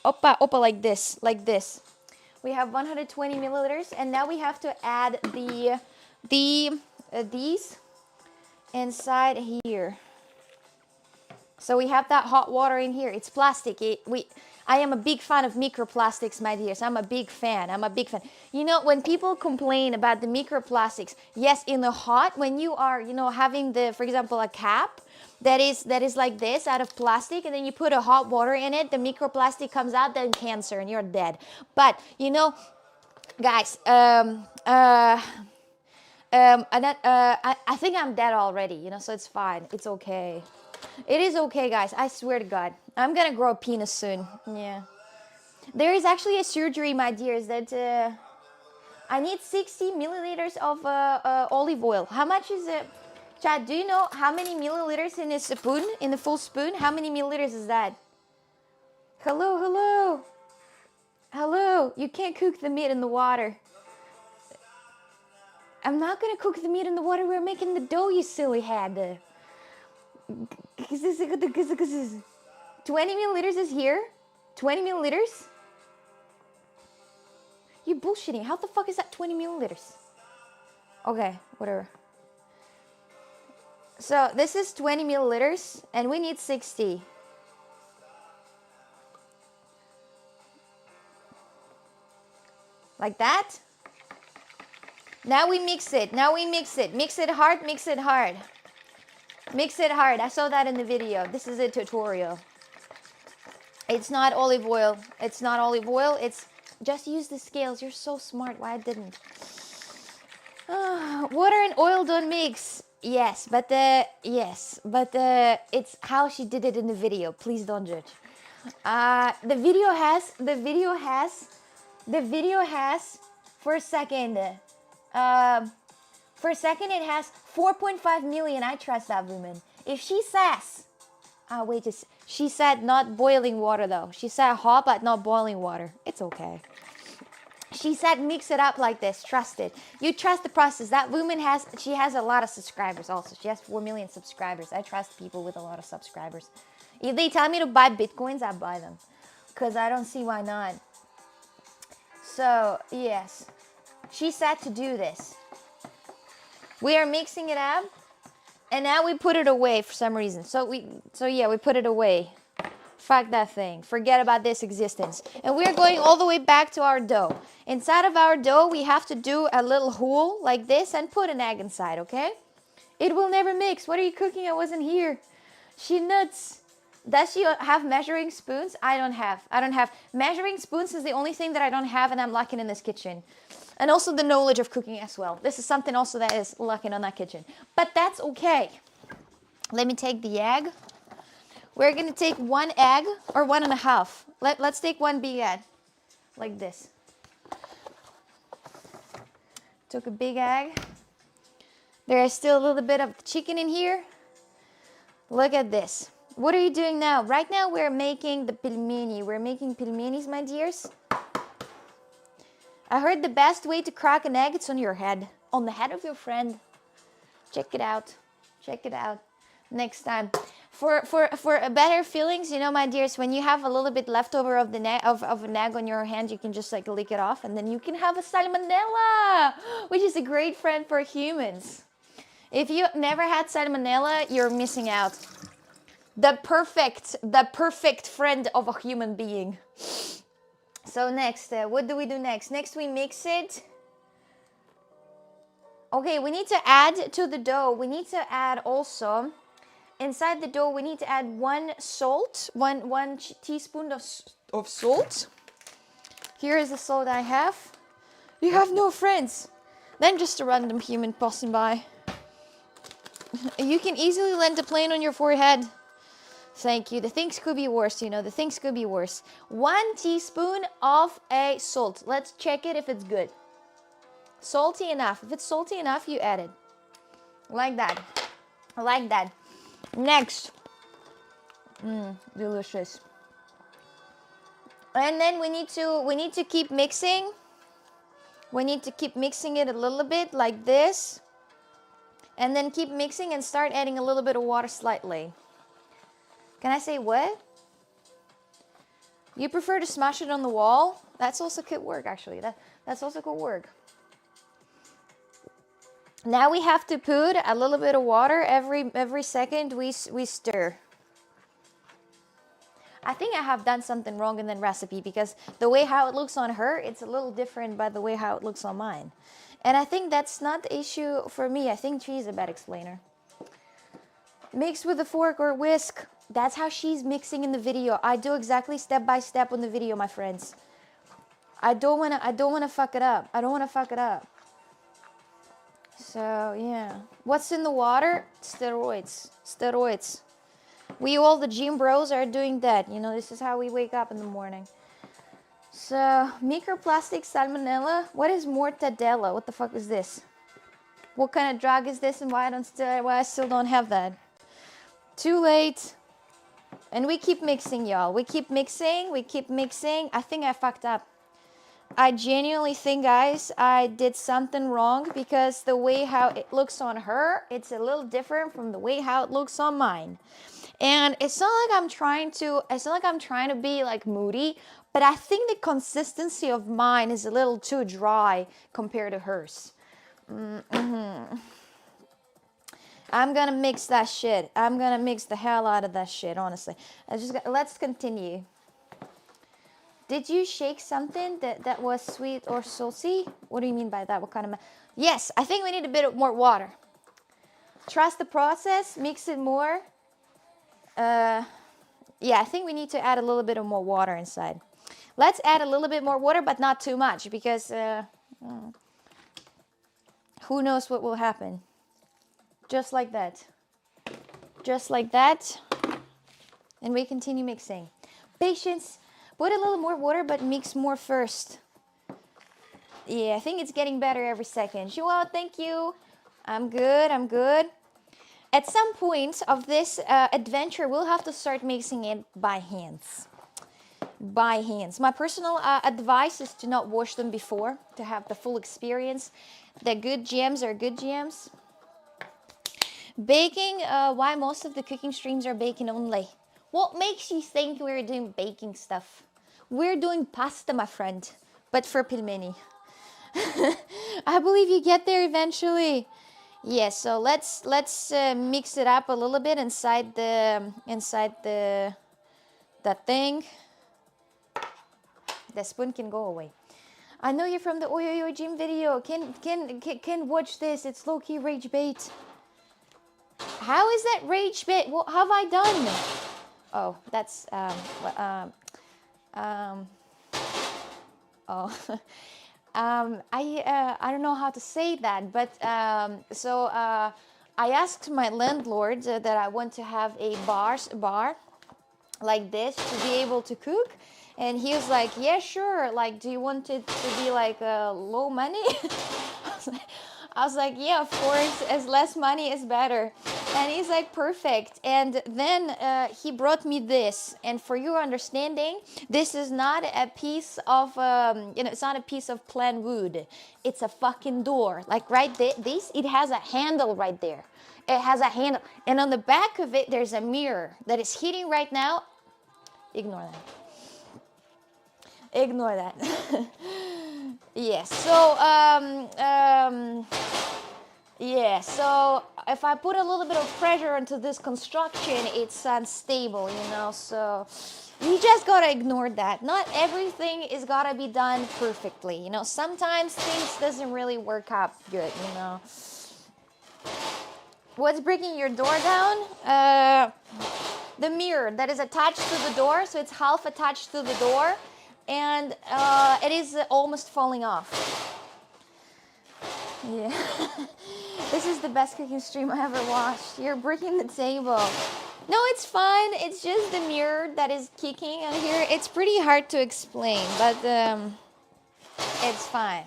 Opa, like this. We have 120 milliliters, and now we have to add these inside here. So we have that hot water in here. It's plastic. I am a big fan of microplastics, my dears. I'm a big fan. You know, when people complain about the microplastics, yes, in the hot, when you are, you know, having for example, a cap that is like this out of plastic, and then you put a hot water in it, the microplastic comes out, then cancer, and you're dead. But, you know, guys, I think I'm dead already, you know, so it's fine. It's okay. It is okay, guys. I swear to God. I'm gonna grow a penis soon. Yeah. There is actually a surgery, my dears, that I need 60 milliliters of olive oil. How much is it? Chad, do you know how many milliliters in a spoon, in a full spoon? How many milliliters is that? Hello. You can't cook the meat in the water. I'm not gonna cook the meat in the water. We're making the dough, you silly head. 20 milliliters is here. 20 milliliters? You're bullshitting. How the fuck is that 20 milliliters? Okay, whatever. So this is 20 milliliters, and we need 60. Like that. Now we mix it. Mix it hard. I saw that in the video. This is a tutorial. It's not olive oil. It's just use the scales. You're so smart. Why I didn't? Water and oil don't mix. Yes, but it's how she did it in the video. Please don't judge. The video has for a second. For a second, it has 4.5 million. I trust that woman. If she says, she said not boiling water though. She said hot but not boiling water. It's okay. She said mix it up like this. Trust it. You trust the process. That woman has a lot of subscribers also. She has 4 million subscribers. I trust people with a lot of subscribers. If they tell me to buy Bitcoins, I buy them. Because I don't see why not. So, yes. She said to do this. We are mixing it up, and now we put it away for some reason. So we put it away. Fuck that thing. Forget about this existence. And we're going all the way back to our dough. Inside of our dough, we have to do a little hole like this and put an egg inside, okay? It will never mix. What are you cooking? I wasn't here. She nuts. Does she have measuring spoons? I don't have. Measuring spoons is the only thing that I don't have, and I'm lacking in this kitchen. And also the knowledge of cooking as well. This is something also that is lacking on that kitchen. But that's okay. Let me take the egg. We're going to take 1 egg or 1.5. Let's take 1 big egg. Like this. Took a big egg. There is still a little bit of chicken in here. Look at this. What are you doing now? Right now we're making the pelmeni. We're making pelmenis, my dears. I heard the best way to crack an egg, it's on your head. On the head of your friend. Check it out. Check it out. Next time. For better feelings, you know, my dears, when you have a little bit leftover of the of an egg on your hand, you can just like lick it off, and then you can have a salmonella, which is a great friend for humans. If you never had salmonella, you're missing out. The perfect friend of a human being. So next, what do we do next? Next we mix it. Okay, we need to add to the dough. We need to add also, inside the dough, we need to add one teaspoon of salt. Here is the salt I have. You have no friends. Then just a random human passing by. You can easily land a plane on your forehead. Thank you. The things could be worse, you know. The things could be worse. 1 teaspoon of a salt. Let's check it if it's good. Salty enough. If it's salty enough, you add it. Like that. Like that. Next. Delicious. And then we need to keep mixing. We need to keep mixing it a little bit like this. And then keep mixing and start adding a little bit of water slightly. Can I say what? You prefer to smash it on the wall? That's also good work, actually. That's also good work. Now we have to put a little bit of water every second we stir. I think I have done something wrong in the recipe, because the way how it looks on her, it's a little different by the way how it looks on mine. And I think that's not the issue for me. I think she's a bad explainer. Mix with a fork or whisk. That's how she's mixing in the video. I do exactly step by step on the video, my friends. I don't wanna fuck it up. I don't wanna fuck it up. So yeah. What's in the water? Steroids. Steroids. We all the gym bros are doing that. You know, this is how we wake up in the morning. So, microplastic salmonella. What is mortadella? What the fuck is this? What kind of drug is this, and why I still don't have that? Too late. And we keep mixing, y'all. We keep mixing. We keep mixing. I think I fucked up. I genuinely think, guys, I did something wrong, because the way how it looks on her, it's a little different from the way how it looks on mine. And it's not like I'm trying to be like moody, but I think the consistency of mine is a little too dry compared to hers. I'm gonna mix that shit. I'm gonna mix the hell out of that shit, honestly. Let's continue. Did you shake something that was sweet or salty? What do you mean by that? What kind of... Yes, I think we need a bit more water. Trust the process, mix it more. Yeah, I think we need to add a little bit of more water inside. Let's add a little bit more water, but not too much, because who knows what will happen. Just like that. Just like that. And we continue mixing. Patience. Put a little more water, but mix more first. Yeah, I think it's getting better every second. Joao, thank you. I'm good, I'm good. At some point of this adventure, we'll have to start mixing it by hands. By hands. My personal advice is to not wash them before, to have the full experience. The good gems are good gems. Baking, why most of the cooking streams are baking only? What makes you think we're doing baking stuff? We're doing pasta, my friend, but for pelmeni. I believe you get there eventually. Yes, so let's mix it up a little bit inside that thing. The spoon can go away. I know you're from the Oi Oi Oi Gym video. Can watch this. It's low-key rage bait. How is that rage bait? What have I done? Oh, that's I don't know how to say that, but I asked my landlord that I want to have a bar like this to be able to cook, and he was like, yeah, sure, like, do you want it to be like low money? I was like, yeah, of course, as less money is better. And he's like, perfect. And then he brought me this. And for your understanding, this is not a piece of, it's not a piece of plain wood. It's a fucking door. Like right there, it has a handle right there. It has a handle. And on the back of it, there's a mirror that is hitting right now. Ignore that. Ignore that. Yes. So, yeah, so if I put a little bit of pressure into this construction, it's unstable, so you just gotta ignore that. Not everything is gotta be done perfectly, sometimes things doesn't really work out good, What's breaking your door down? The mirror that is attached to the door, so it's half attached to the door, and it is almost falling off. Yeah. This is the best cooking stream I ever watched. You're breaking the table. No, it's fine. It's just the mirror that is kicking on here. It's pretty hard to explain, but it's fine.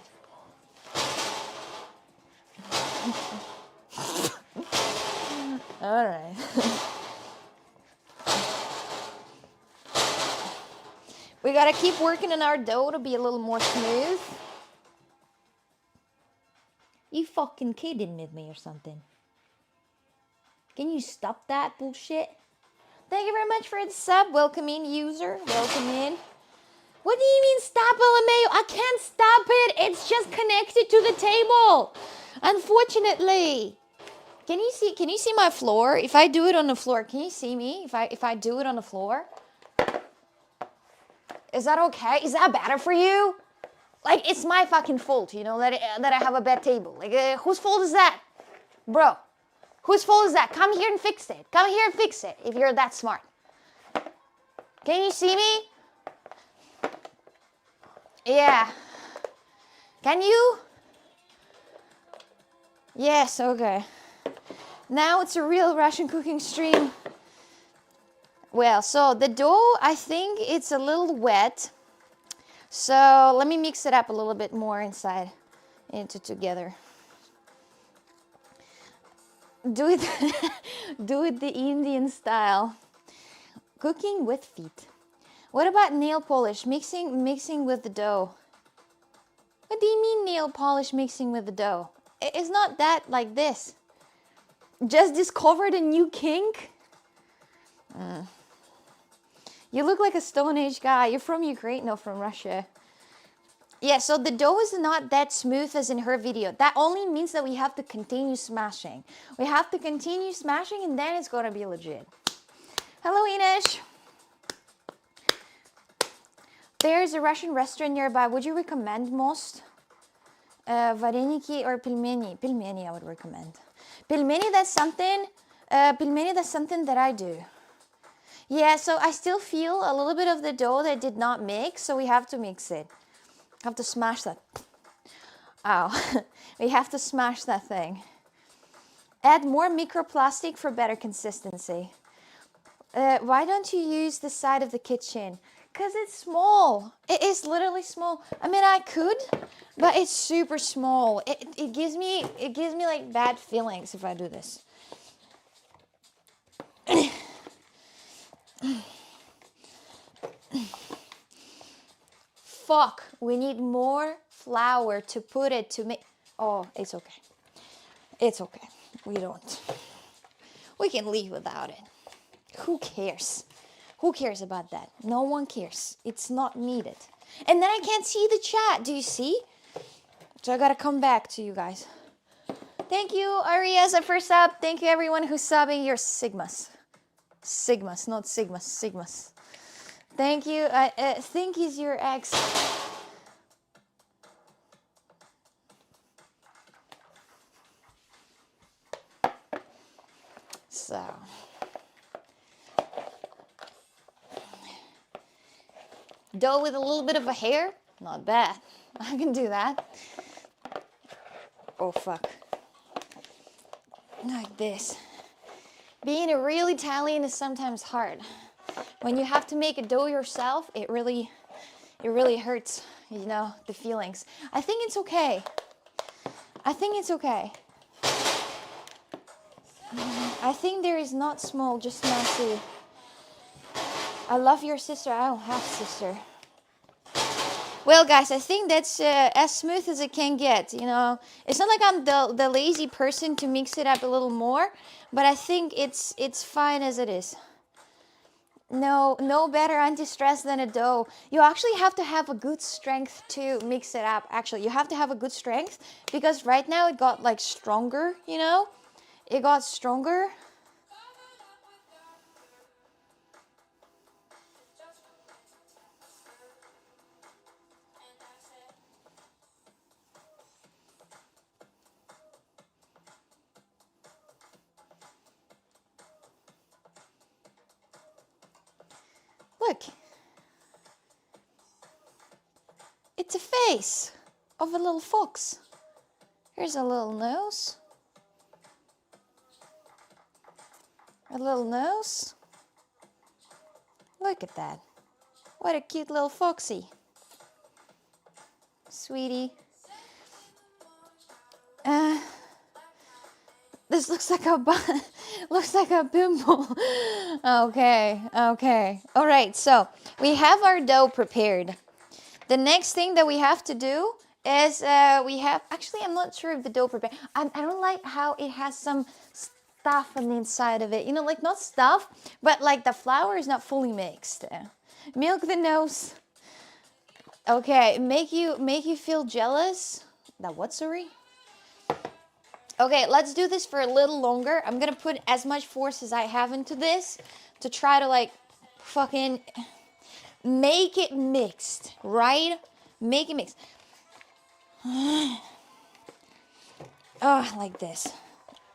All right. We gotta keep working on our dough to be a little more smooth. You fucking kidding with me or something? Can you stop that bullshit? Thank you very much for the sub. Welcome in, user. Welcome in. What do you mean stop, LMAO? I can't stop it. It's just connected to the table. Unfortunately. Can you see my floor? If I do it on the floor, can you see me? If I do it on the floor? Is that okay? Is that better for you? Like, it's my fucking fault, that I have a bad table. Like, whose fault is that? Bro, whose fault is that? Come here and fix it. Come here and fix it if you're that smart. Can you see me? Yeah. Can you? Yes, okay. Now it's a real Russian cooking stream. Well, so the dough, I think it's a little wet. So let me mix it up a little bit more inside together. Do it, do it the Indian style. Cooking with feet. What about nail polish? Mixing with the dough. What do you mean nail polish mixing with the dough? It's not that like this. Just discovered a new kink? You look like a Stone Age guy. You're from Ukraine, no, from Russia. Yeah, so the dough is not that smooth as in her video. That only means that we have to continue smashing. We have to continue smashing and then it's gonna be legit. Hello, Inish. There's a Russian restaurant nearby. Would you recommend most? Vareniki or pelmeni? Pelmeni I would recommend. Pelmeni, that's something that I do. Yeah, so I still feel a little bit of the dough that did not mix, so we have to mix it. Have to smash that. Ow. We have to smash that thing. Add more microplastic for better consistency. Why don't you use the side of the kitchen? Because it's small. It is literally small. I mean, I could, but it's super small. It gives me like bad feelings if I do this. Fuck, we need more flour to put it to make. Oh, it's okay. It's okay. We don't. We can leave without it. Who cares? Who cares about that? No one cares. It's not needed. And then I can't see the chat. Do you see? So I gotta come back to you guys. Thank you, Arias, for sub. Thank you, everyone who's subbing. You're Sigmas. Sigmas, not Sigmas. Sigmas. Thank you. I think he's your ex. So. Dough with a little bit of a hair? Not bad. I can do that. Oh, fuck. Like this. Being a real Italian is sometimes hard. When you have to make a dough yourself, it really hurts, the feelings. I think it's okay. I think it's okay. I think there is not small, just messy. I love your sister. I don't have sister. Well, guys, I think that's as smooth as it can get. You know, it's not like I'm the lazy person to mix it up a little more, but I think it's fine as it is. No better anti-stress than a dough. You actually have to have a good strength to mix it up. Actually, you have to have a good strength because right now it got like stronger, you know? It got stronger. Look. It's a face of a little fox. Here's a little nose. A little nose. Look at that. What a cute little foxy. Sweetie. This looks like a pimple. Okay. All right, so we have our dough prepared. The next thing that we have to do is actually, I'm not sure if the dough prepared. I don't like how it has some stuff on the inside of it. You know, like not stuff, but like the flour is not fully mixed. Milk the nose. Okay, make you feel jealous. That what, sorry? Okay, let's do this for a little longer. I'm gonna put as much force as I have into this to try to like fucking make it mixed, right? Make it mixed. Oh, like this,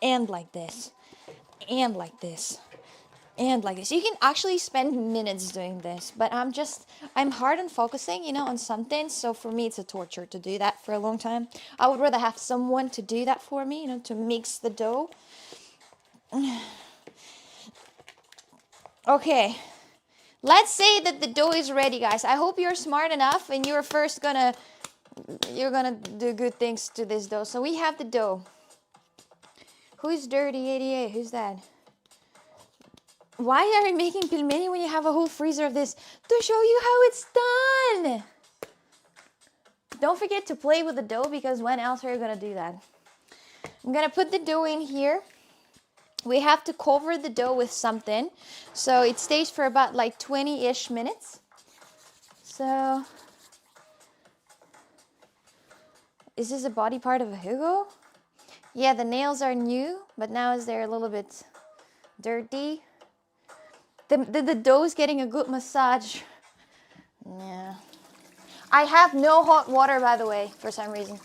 and like this, and like this, and like this. You can actually spend minutes doing this, but I'm hard on focusing, you know, on something. So for me, it's a torture to do that for a long time. I would rather have someone to do that for me, you know, to mix the dough. Okay. Let's say that the dough is ready, guys. I hope you're smart enough and you're gonna do good things to this dough. So we have the dough. Who's Dirty 88? Who's that? Why are you making pelmeni when you have a whole freezer of this? To show you how it's done. Don't forget to play with the dough because when else are you gonna do that? I'm gonna put the dough in here. We have to cover the dough with something, so it stays for about like 20-ish minutes. So, is this a body part of a Hugo? Yeah, the nails are new, but now is they're a little bit dirty. The dough is getting a good massage. Yeah. I have no hot water, by the way, for some reason.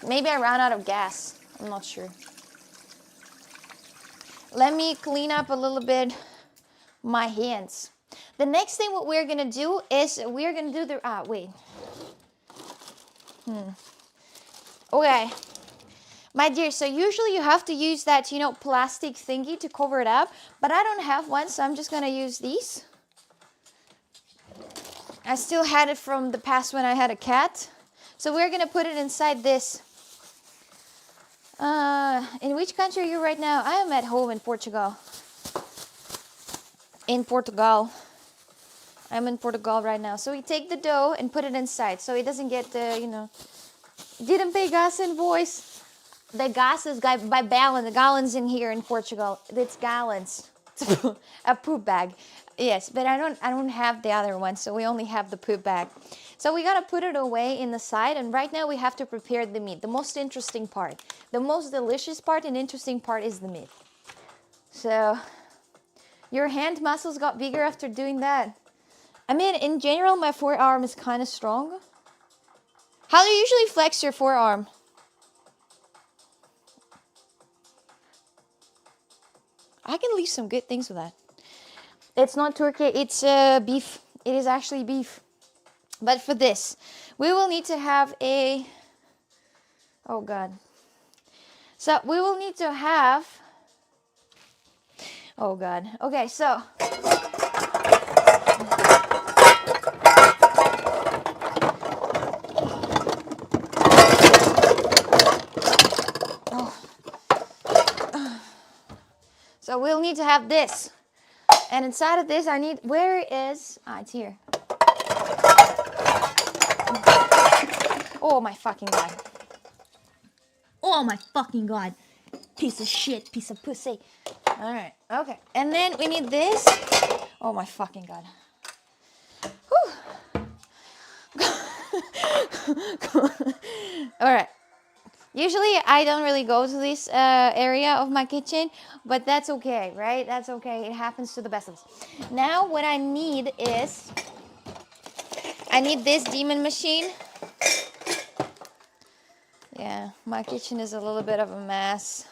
Maybe I ran out of gas. I'm not sure. Let me clean up a little bit my hands. The next thing what we're gonna do is we're gonna do the wait. Okay, my dear. So usually you have to use that, you know, plastic thingy to cover it up, but I don't have one, so I'm just gonna use these. I still had it from the past when I had a cat, so we're gonna put it inside this. In which country are you right now? I am at home in Portugal. In Portugal. I'm in Portugal right now. So we take the dough and put it inside so it doesn't get, you know, didn't pay gas invoice. The gas is by gallon. The gallons in here in Portugal. It's gallons. It's a poop bag. Yes, but I don't have the other one, so we only have the poop bag. So we gotta put it away in the side, and right now we have to prepare the meat. The most interesting part. The most delicious part and interesting part is the meat. So, your hand muscles got bigger after doing that. I mean, in general, my forearm is kind of strong. How do you usually flex your forearm? I can leave some good things with that. It's not turkey, it's beef. It is actually beef. But for this, we will need to have a... Oh, God. So, we will need to have... Oh, God. Okay, so... So we'll need to have this. And inside of this, I need, where is, it's here. Oh my fucking God. Oh my fucking God. Piece of shit, piece of pussy. All right, okay. And then we need this. Oh my fucking God. All right. Usually I don't really go to this area of my kitchen, but that's okay, right? That's okay. It happens to the best of us. Now what I need is, I need this demon machine. Yeah, my kitchen is a little bit of a mess.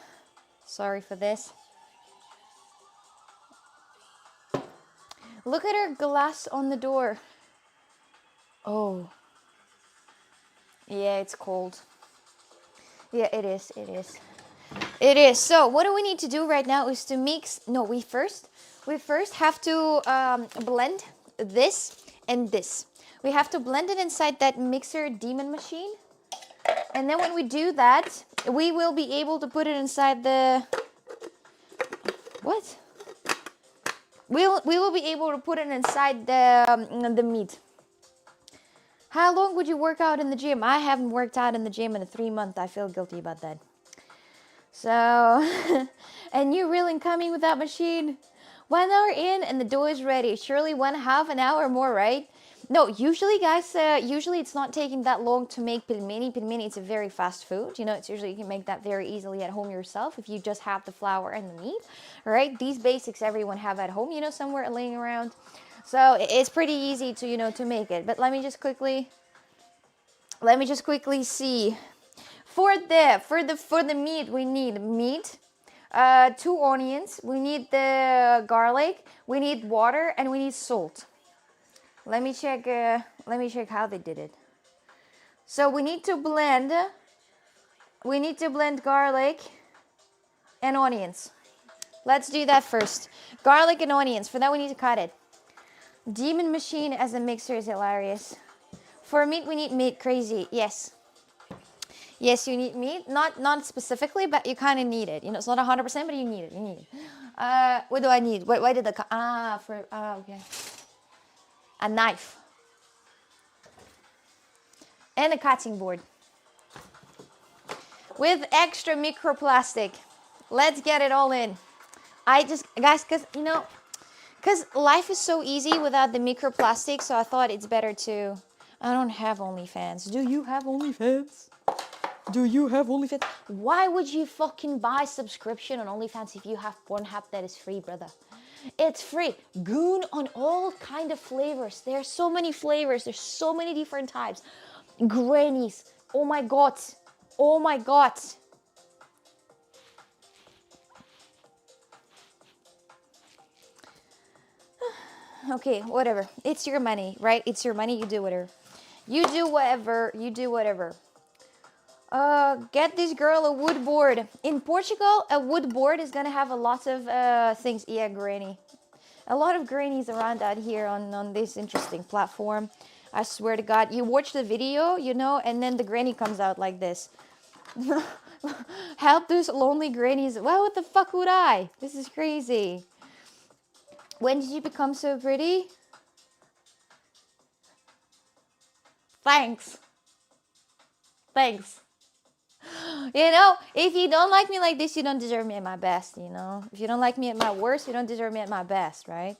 Sorry for this. Look at her glass on the door. Oh. Yeah, it's cold. Yeah, it is. It is. It is. So what do we need to do right now is to mix. No, we first have to blend this and this. We have to blend it inside that mixer demon machine. And then when we do that, we will be able to put it inside the, what? We will be able to put it inside the meat. How long would you work out in the gym? I haven't worked out in the gym in 3 months. I feel guilty about that. So, and you reeling coming with that machine? 1 hour in and the dough is ready. Surely 1/2 an hour more, right? No, usually guys, usually it's not taking that long to make pelmeni. Pelmeni, it's a very fast food. You know, it's usually, you can make that very easily at home yourself if you just have the flour and the meat, right? These basics everyone have at home, you know, somewhere laying around. So it's pretty easy to, you know, to make it. But let me just quickly see. For the meat, we need meat, 2 onions, we need the garlic, we need water, and we need salt. Let me check how they did it. So we need to blend garlic and onions. Let's do that first. Garlic and onions. For that we need to cut it. Demon machine as a mixer is hilarious. For meat we need meat. Crazy. Yes. Yes, you need meat. Not specifically, but you kind of need it. You know, it's not 100%, but you need it. You need it. What do I need? Why did the okay. A knife and a cutting board with extra microplastic. Let's get it all in. Guys, because life is so easy without the microplastic, so I thought it's better to. I don't have OnlyFans. Do you have OnlyFans? Do you have OnlyFans? Why would you fucking buy subscription on OnlyFans if you have Pornhub that is free, brother? It's free. Goon on all kind of flavors. There's so many flavors. There's so many different types. Grannies. Oh my God. Oh my God. Okay, whatever. It's your money, right? It's your money. You do whatever. You do whatever. You do whatever. Get this girl a wood board. In Portugal, a wood board is gonna have a lot of things. Yeah, granny. A lot of grannies around out here on this interesting platform. I swear to God, you watch the video, you know, and then the granny comes out like this. Help those lonely grannies. Well, what the fuck would I? This is crazy. When did you become so pretty? Thanks. Thanks. You know, if you don't like me like this, you don't deserve me at my best, you know. If you don't like me at my worst, you don't deserve me at my best, right?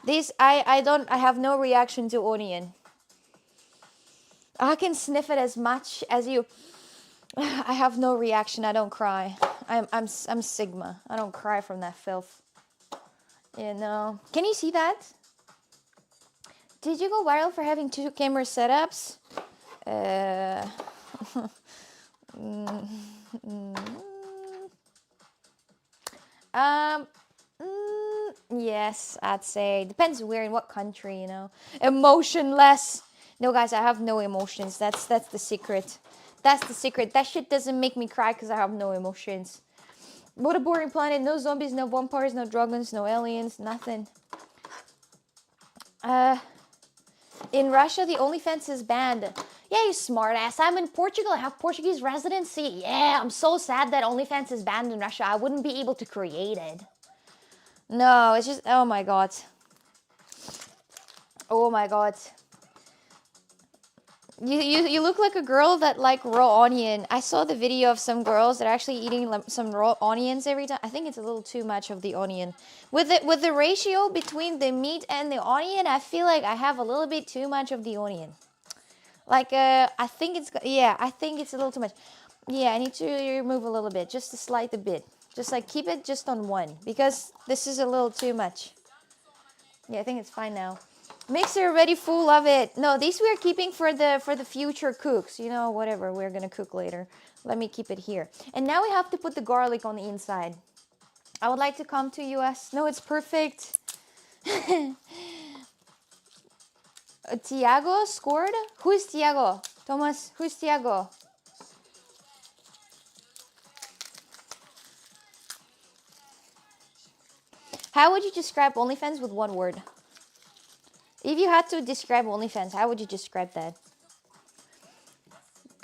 This, I have no reaction to onion. I can sniff it as much as you. I have no reaction. I don't cry. I'm Sigma. I don't cry from that filth. You know. Can you see that? Did you go viral for having 2 camera setups? Yes, I'd say. Depends where, in what country, you know. Emotionless. No, guys, I have no emotions. That's the secret. That's the secret. That shit doesn't make me cry because I have no emotions. What a boring planet. No zombies, no vampires, no dragons, no aliens, nothing. In Russia, the OnlyFans is banned. Yeah, you smart ass. I'm in Portugal. I have Portuguese residency. Yeah, I'm so sad that OnlyFans is banned in Russia. I wouldn't be able to create it. No, it's just, oh my god. Oh my god. You look like a girl that like raw onion. I saw the video of some girls that are actually eating some raw onions every time. I think it's a little too much of the onion. With the ratio between the meat and the onion, I feel like I have a little bit too much of the onion. Like I think it's a little too much. Yeah, I need to remove a little bit, just a slight bit. Just like keep it just on one because this is a little too much. Yeah, I think it's fine now. Mixer already full of it. No, these we're keeping for the future cooks. You know, whatever we're gonna cook later. Let me keep it here. And now we have to put the garlic on the inside. I would like to come to US. No, it's perfect. Tiago scored? Who is Tiago? Thomas, who's Tiago? How would you describe OnlyFans with one word? If you had to describe OnlyFans, how would you describe that?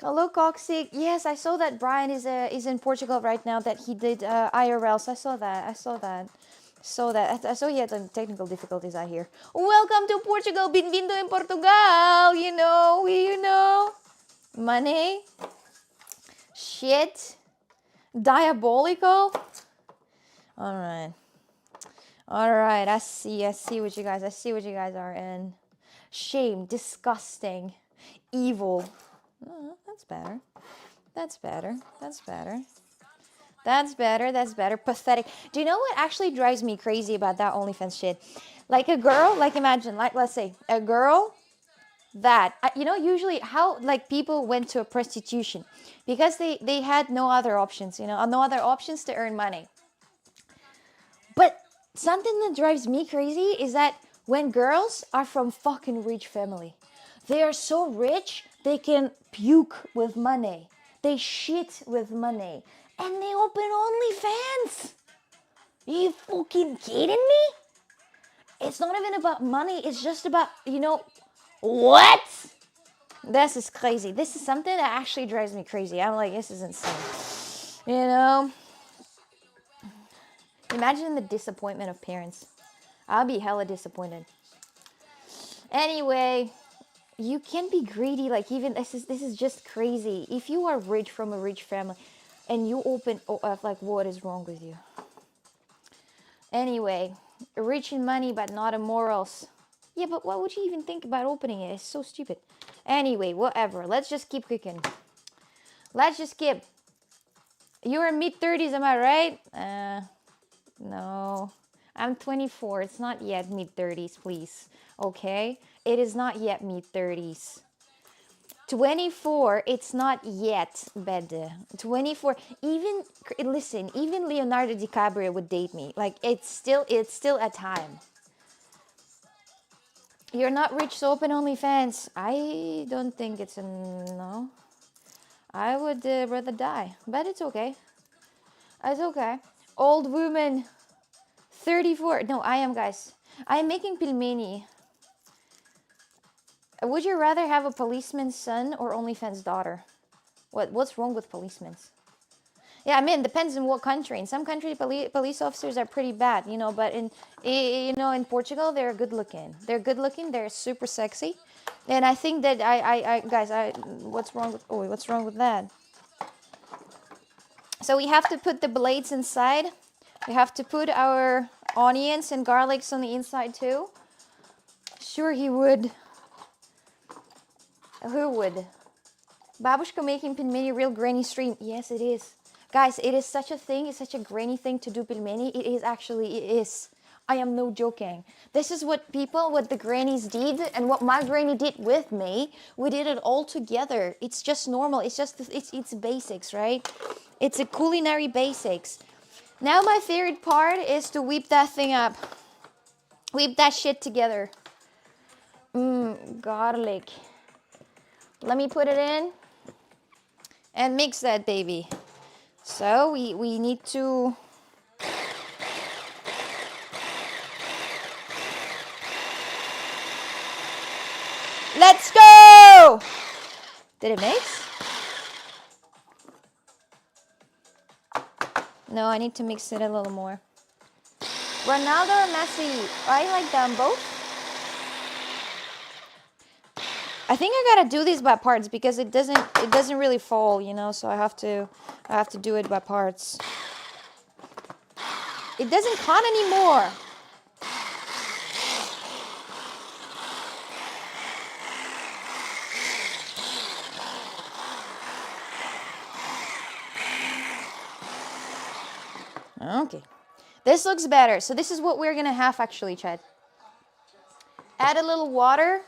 Hello, Coxic. Yes, I saw that Brian is in Portugal right now. That he did IRLs. I saw that. I saw he had some technical difficulties out here. Welcome to Portugal. Bem-vindo em Portugal. You know. Money. Shit. Diabolical. All right. I see what you guys are in. Shame, disgusting, evil. Oh, that's better. Pathetic. Do you know what actually drives me crazy about that OnlyFans shit? Like a girl, like imagine, like let's say a girl that, usually how like people went to a prostitution because they had no other options, no other options to earn money. But something that drives me crazy is that when girls are from fucking rich family, they are so rich they can puke with money, they shit with money, and they open OnlyFans. You fucking kidding me? It's not even about money. It's just about, what? This is crazy. This is something that actually drives me crazy. I'm like, this is insane. Imagine the disappointment of parents. I'll be hella disappointed. Anyway, you can't be greedy. Like even this is just crazy. If you are rich from a rich family, and you open like what is wrong with you? Anyway, rich in money but not in morals. Yeah, but why would you even think about opening it? It's so stupid. Anyway, whatever. Let's just keep cooking. Let's just keep. You're in mid-30s, am I right? No. I'm 24. It's not yet mid-30s, please. Okay? It is not yet mid-30s. 24, it's not yet, Bede. 24, even Leonardo DiCaprio would date me. Like, it's still a time. You're not rich, so open OnlyFans. I don't think it's no. I would rather die, but it's okay. It's okay. Old woman, 34. No, I am, guys. I am making pelmeni. Would you rather have a policeman's son or OnlyFans daughter? What's wrong with policemen? Yeah, I mean, it depends on what country. In some countries, police officers are pretty bad, but in Portugal, they're good looking. They're super sexy. And I think that guys, what's wrong with that? So we have to put the blades inside. We have to put our onions and garlics on the inside too. Sure he would. Who would? Babushka making pelmeni real granny stream. Yes, it is. Guys, it is such a thing. It's such a granny thing to do pelmeni. It is. I am no joking. This is what the grannies did and what my granny did with me. We did it all together. It's just normal. It's basics, right? It's a culinary basics. Now my favorite part is to whip that thing up. Whip that shit together. Garlic. Let me put it in and mix that baby. So we need to let's go! Did it mix? No, I need to mix it a little more. Ronaldo or Messi? I like them both. I think I gotta do these by parts because it doesn't really fall, you know. So I have to do it by parts. It doesn't count anymore. Okay, this looks better. So this is what we're gonna have actually, Chad. Add a little water.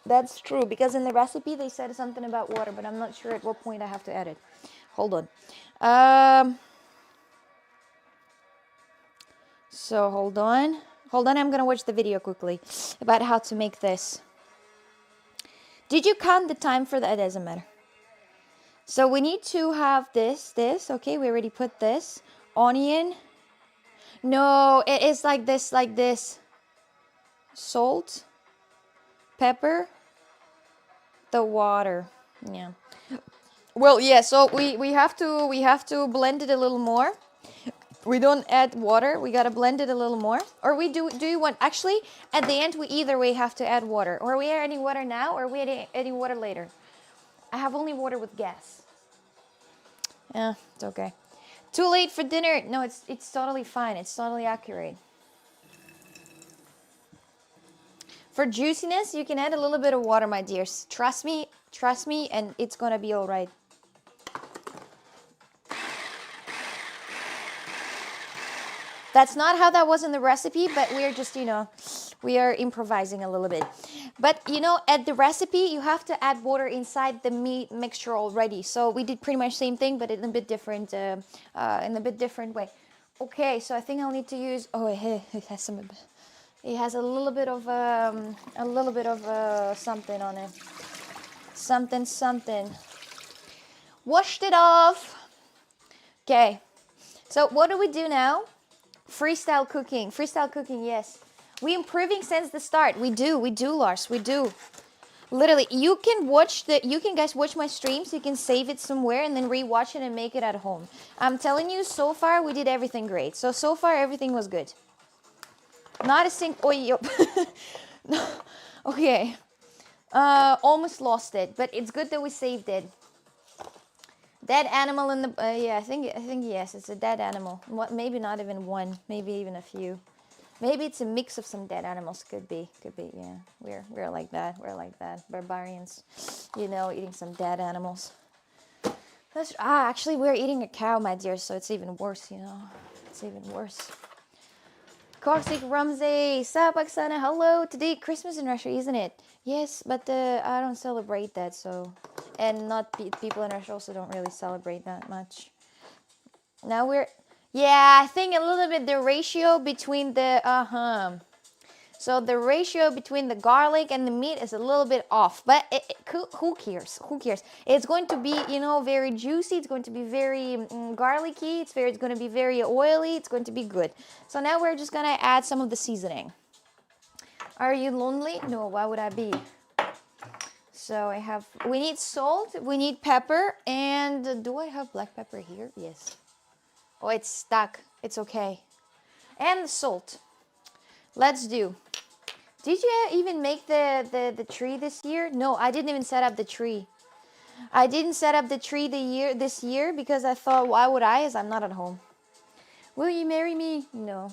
That's true, because in the recipe they said something about water, but I'm not sure at what point I have to add it. Hold on. So hold on. I'm gonna watch the video quickly about how to make this. Did you count the time for that? It doesn't matter. So we need to have this. Okay, we already put this. Onion. No, it is like this. Salt. Pepper. The water. Yeah. Well, yeah, so we have to blend it a little more. We don't add water. We gotta blend it a little more. Or we do you want, actually, at the end, we either way have to add water. Or we are adding water now, or we are adding water later. I have only water with gas. Yeah, it's okay. Too late for dinner. No, it's totally fine. It's totally accurate. For juiciness, you can add a little bit of water, my dears. Trust me, and it's gonna be all right. That's not how that was in the recipe, but we're just, you know, we are improvising a little bit. But, you know, at the recipe, you have to add water inside the meat mixture already. So we did pretty much the same thing, but in a bit different, way. Okay, so I think I'll need to use, oh, it has some, it has a little bit of something on it. Something. Washed it off. Okay, so what do we do now? Freestyle cooking, yes. We improving since the start. We do, Lars, we do. Literally, you can guys watch my streams. You can save it somewhere and then rewatch it and make it at home. I'm telling you, so far we did everything great. So far everything was good. Not a single. No. Okay. Almost lost it, but it's good that we saved it. Dead animal in the yeah, I think yes, it's a dead animal. What? Maybe not even one, maybe even a few. Maybe it's a mix of some dead animals. Could be. Yeah, we're like that. We're like that. Barbarians, you know, eating some dead animals. Actually, we're eating a cow, my dear. So it's even worse. You know, it's even worse. Corsic Ramsey, Sup, Oksana, hello. Today Christmas in Russia, isn't it? Yes, but I don't celebrate that, so. And not people in Russia also don't really celebrate that much. Now yeah, I think a little bit the ratio between the, So the ratio between the garlic and the meat is a little bit off, but who cares? Who cares? It's going to be, you know, very juicy. It's going to be very garlicky. It's going to be very oily. It's going to be good. So now we're just going to add some of the seasoning. Are you lonely? No, why would I be? So we need salt, we need pepper, and do I have black pepper here? Yes. Oh, it's stuck. It's okay. And the salt. Let's do. Did you even make the tree this year? No, I didn't even set up the tree. I didn't set up the tree this year because I thought, why would I, as I'm not at home. Will you marry me? No.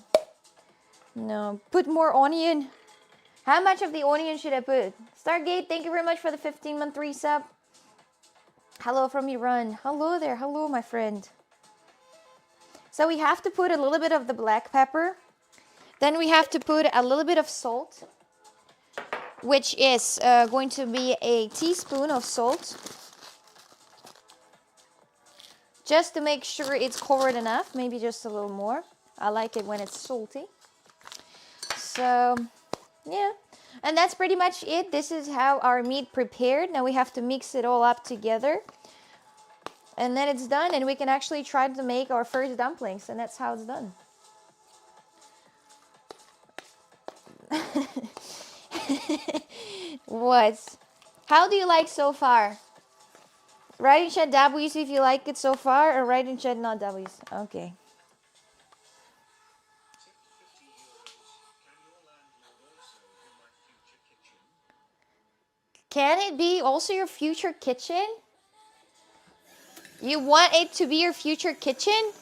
No. Put more onion. How much of the onion should I put? Stargate, thank you very much for the 15-month resub. Hello from Iran. Hello there. Hello, my friend. So we have to put a little bit of the black pepper. Then we have to put a little bit of salt, which is going to be a teaspoon of salt. Just to make sure it's covered enough. Maybe just a little more. I like it when it's salty. So... yeah, and that's pretty much it. This is how our meat prepared. Now we have to mix it all up together. And then it's done, and we can actually try to make our first dumplings, and that's how it's done. What? How do you like so far? Write in chat W's if you like it so far, or write in chat not W's. Okay. Can it be also your future kitchen? You want it to be your future kitchen?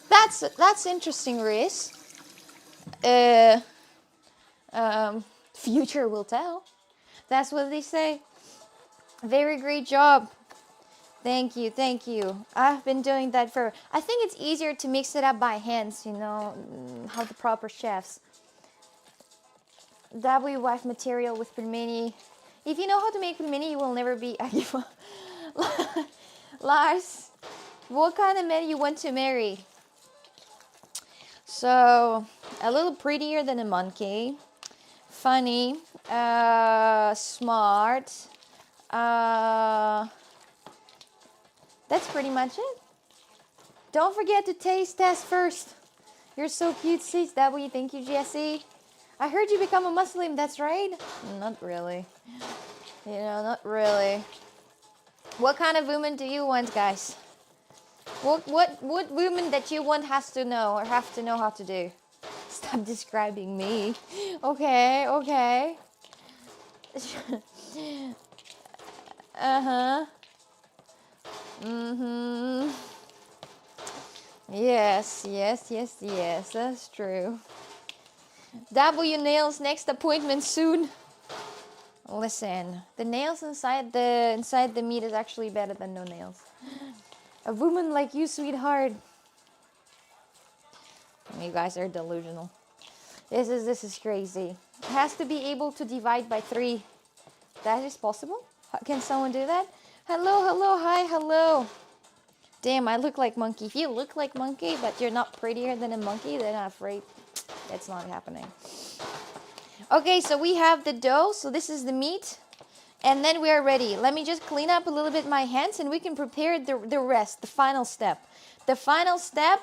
That's interesting, Riz. Uh, future will tell. That's what they say. Very great job. Thank you, thank you. I've been doing that for. I think it's easier to mix it up by hands. You know how the proper chefs. W wife material with pelmeni. If you know how to make pelmeni, you will never be. Lars, what kind of man you want to marry? So, a little prettier than a monkey, funny, smart. That's pretty much it. Don't forget to taste test first. You're so cute, sis. That way, thank you, Jesse. I heard you become a Muslim. That's right. Not really. You know, not really. What kind of woman do you want, guys? What woman that you want has to know or have to know how to do? Stop describing me. Okay, okay. Uh-huh. Mm-hmm. Yes, yes, yes, yes. That's true. W nails next appointment soon. Listen, the nails inside the meat is actually better than no nails. A woman like you, sweetheart. You guys are delusional. This is crazy. It has to be able to divide by 3. That is possible? Can someone do that? Hello, hello, hi, hello. Damn, I look like monkey. If you look like monkey, but you're not prettier than a monkey, then I'm afraid it's not happening. Okay, so we have the dough. So this is the meat. And then we are ready. Let me just clean up a little bit my hands and we can prepare the rest, the final step. The final step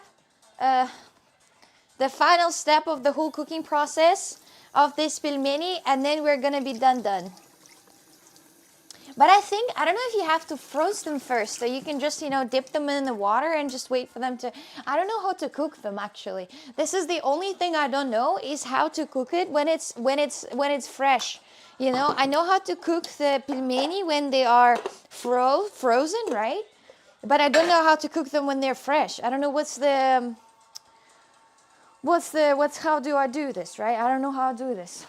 of the whole cooking process of this pelmeni, and then we're gonna be done. But I don't know if you have to froze them first, so you can just, dip them in the water and just wait for them to, I don't know how to cook them actually. This is the only thing I don't know is how to cook it when it's fresh. I know how to cook the pelmeni when they are frozen, right? But I don't know how to cook them when they're fresh. I don't know how do I do this, right? I don't know how to do this.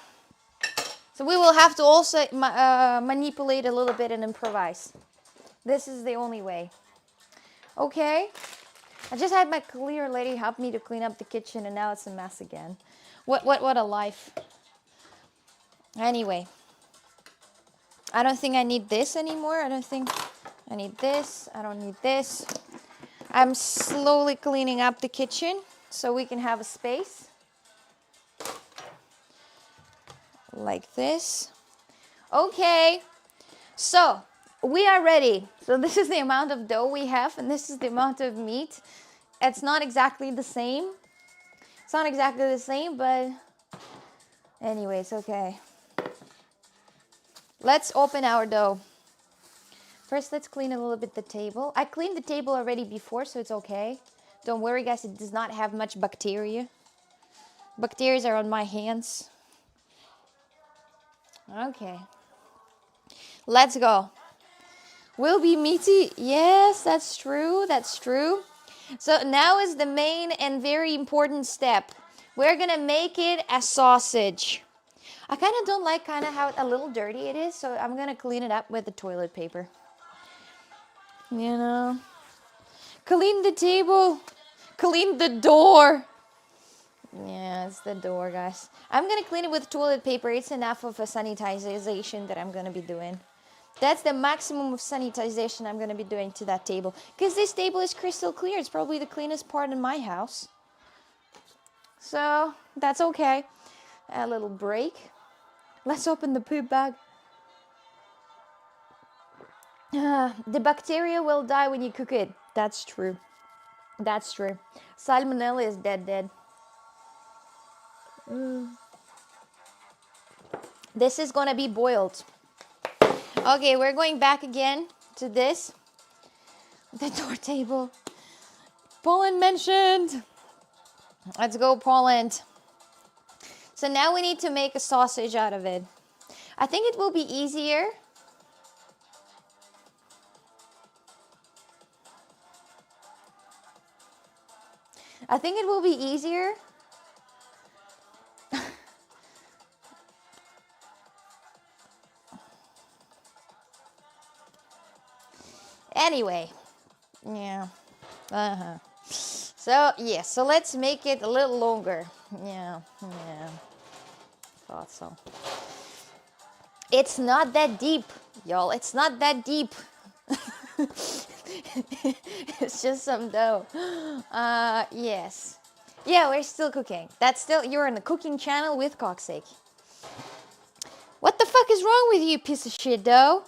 So we will have to also manipulate a little bit and improvise. This is the only way. Okay. I just had my cleaner lady help me to clean up the kitchen and now it's a mess again. What a life. Anyway. I don't think I need this anymore. I don't think I need this. I don't need this. I'm slowly cleaning up the kitchen so we can have a space. Like this. Okay. So we are ready. So this is the amount of dough we have and this is the amount of meat. It's not exactly the same. It's not exactly the same, but anyways, okay. Let's open our dough. First, let's clean a little bit the table. I cleaned the table already before, so it's okay. Don't worry, guys, it does not have much bacteria. Bacteria are on my hands. Okay. Let's go. Will be meaty. Yes, that's true. That's true. So now is the main and very important step. We're going to make it a sausage. I kind of don't like how a little dirty it is, so I'm going to clean it up with the toilet paper. Clean the table. Clean the door. Yeah, it's the door, guys. I'm going to clean it with toilet paper. It's enough of a sanitization that I'm going to be doing. That's the maximum of sanitization I'm going to be doing to that table. Because this table is crystal clear. It's probably the cleanest part in my house. So, that's okay. A little break. Let's open the poop bag. The bacteria will die when you cook it. That's true. That's true. Salmonella is dead. This is gonna be boiled. Okay, we're going back again to this. The door table. Poland mentioned. Let's go Poland. So now we need to make a sausage out of it. I think it will be easier. I think it will be easier. Anyway, yeah. So, yeah, so let's make it a little longer. Yeah. Thought so. It's not that deep, y'all. It's not that deep. It's just some dough. Yes. Yeah, we're still cooking. You're on the cooking channel with Cocksake. What the fuck is wrong with you, piece of shit dough?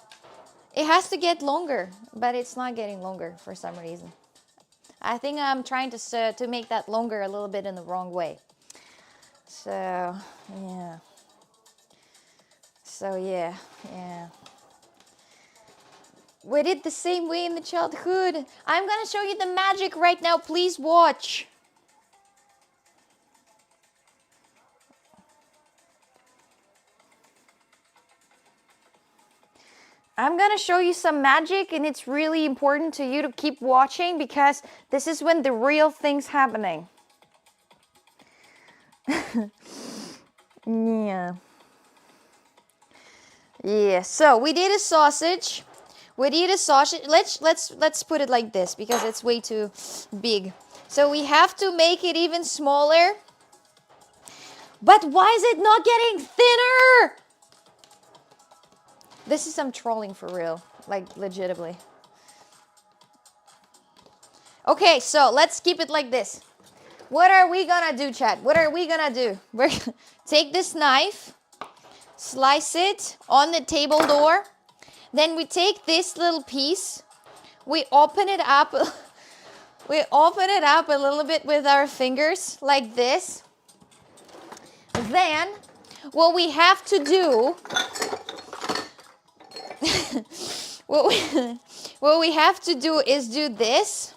It has to get longer, but it's not getting longer for some reason. I think I'm trying to make that longer a little bit in the wrong way. So, yeah. So, yeah. We did the same way in the childhood. I'm gonna show you the magic right now. Please watch. I'm gonna show you some magic, and it's really important to you to keep watching because this is when the real thing's happening. Yeah, so we did a sausage. Let's put it like this because it's way too big. So we have to make it even smaller. But why is it not getting thinner? This is some trolling for real, like legitimately. Okay, so let's keep it like this. What are we gonna do, chat? What are we gonna do? We're gonna take this knife, slice it on the table door. Then we take this little piece, we open it up. We open it up a little bit with our fingers, like this. Then, what we have to do, what we have to do is do this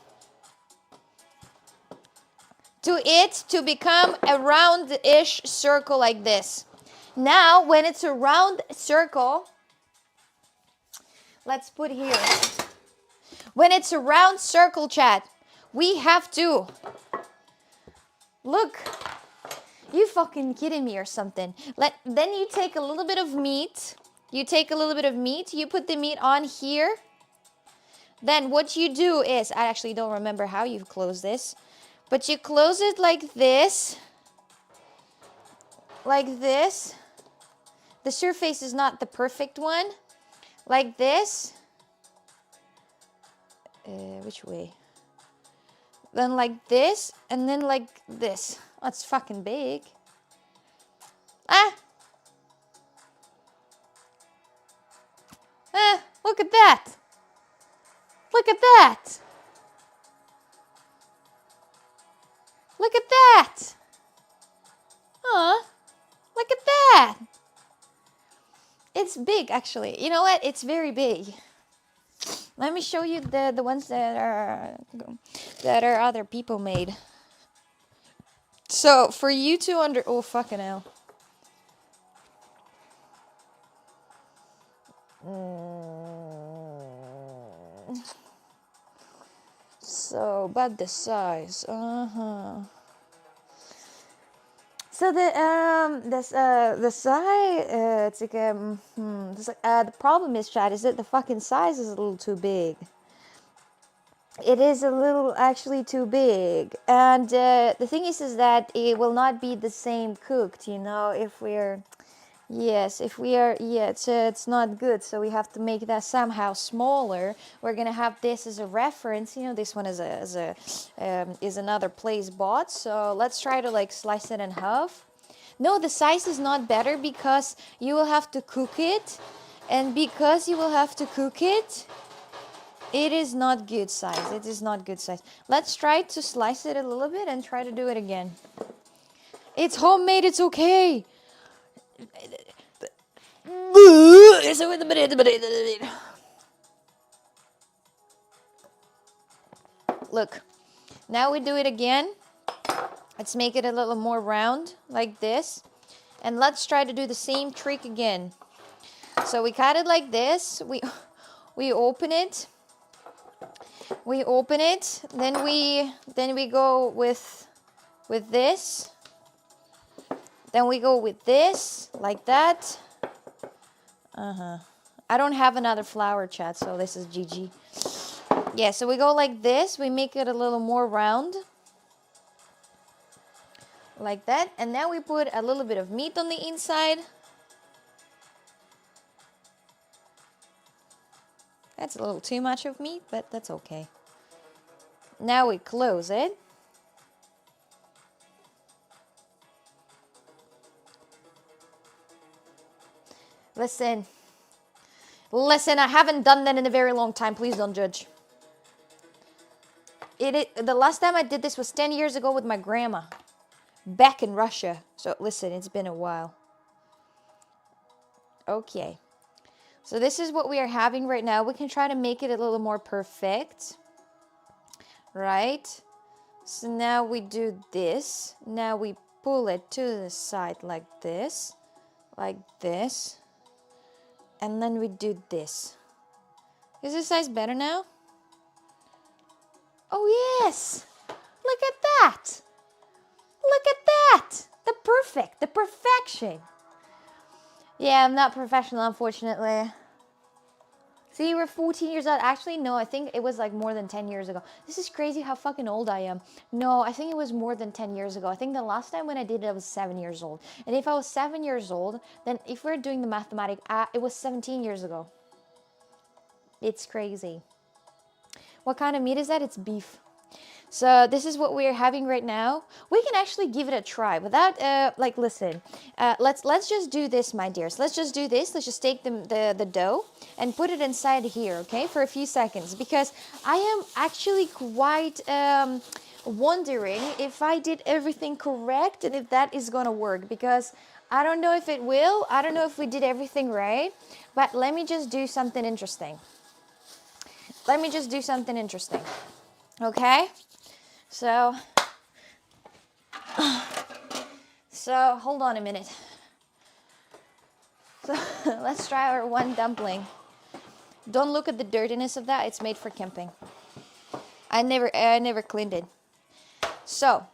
to it to become a round-ish circle like this. Now, when it's a round circle, let's put here. When it's a round circle, chat, we have to look. You fucking kidding me or something? Then you take a little bit of meat. You put the meat on here. Then what you do is, I actually don't remember how you close this, but you close it like this. Like this. The surface is not the perfect one. Like this. Which way? Then like this, and then like this. Oh, it's fucking big. Look at that. Look at that. Look at that. Look at that. It's big, actually. You know what? It's very big. Let me show you the ones that are other people made. So for you to oh fucking hell. So, about the size. So the size, it's like the problem is, chat, is that the fucking size is a little too big. It is a little actually too big, and the thing is that it will not be the same cooked. You know, if we're it's not good. So we have to make that somehow smaller. We're gonna have this as a reference. You know, this one is is another place bought. So let's try to like slice it in half. No, the size is not better because you will have to cook it, and because you will have to cook it, it is not good size. It is not good size. Let's try to slice it a little bit and try to do it again. It's homemade. It's okay. Look, now we do it again. Let's make it a little more round like this. And let's try to do the same trick again. So we cut it like this. We open it. We open it. Then we go with this. Then we go with this like that. I don't have another flour, chat, so this is GG. Yeah, so we go like this. We make it a little more round. Like that. And now we put a little bit of meat on the inside. That's a little too much of meat, but that's okay. Now we close it. Listen, I haven't done that in a very long time. Please don't judge. The last time I did this was 10 years ago with my grandma back in Russia. So listen, it's been a while. Okay. So this is what we are having right now. We can try to make it a little more perfect. Right? So now we do this. Now we pull it to the side like this. Like this. And then we do this. Is this size better now? Oh yes! Look at that! Look at that! The perfection. Yeah, I'm not professional, unfortunately. See, we're 14 years old. Actually, no, I think it was like more than 10 years ago. This is crazy how fucking old I am. No, I think it was more than 10 years ago. I think the last time when I did it, I was 7 years old. And if I was 7 years old, then if we're doing the mathematics, it was 17 years ago. It's crazy. What kind of meat is that? It's beef. So this is what we're having right now. We can actually give it a try without, listen. Let's just do this, my dears. Let's just do this. Let's just take the dough and put it inside here, okay, for a few seconds. Because I am actually quite wondering if I did everything correct and if that is going to work. Because I don't know if it will. I don't know if we did everything right. But let me just do something interesting. Okay? So hold on a minute. So let's try our one dumpling. Don't look at the dirtiness of that. It's made for camping. I never cleaned it. So,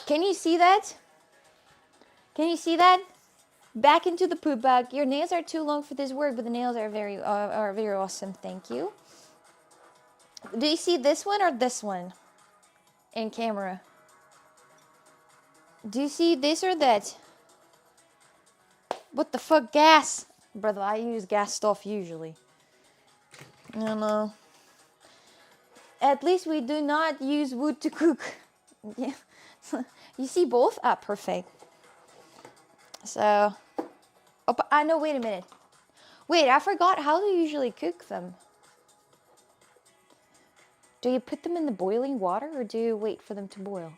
can you see that? Can you see that? Back into the poop bag. Your nails are too long for this work, but the nails are very awesome. Thank you. Do you see this one or this one in camera? Do you see this or that? What the fuck, gas? Brother, I use gas stuff usually. I don't know. At least we do not use wood to cook. Yeah. You see both? Ah, perfect. So, oh, I know, wait a minute. Wait, I forgot how to usually cook them. Do you put them in the boiling water or do you wait for them to boil?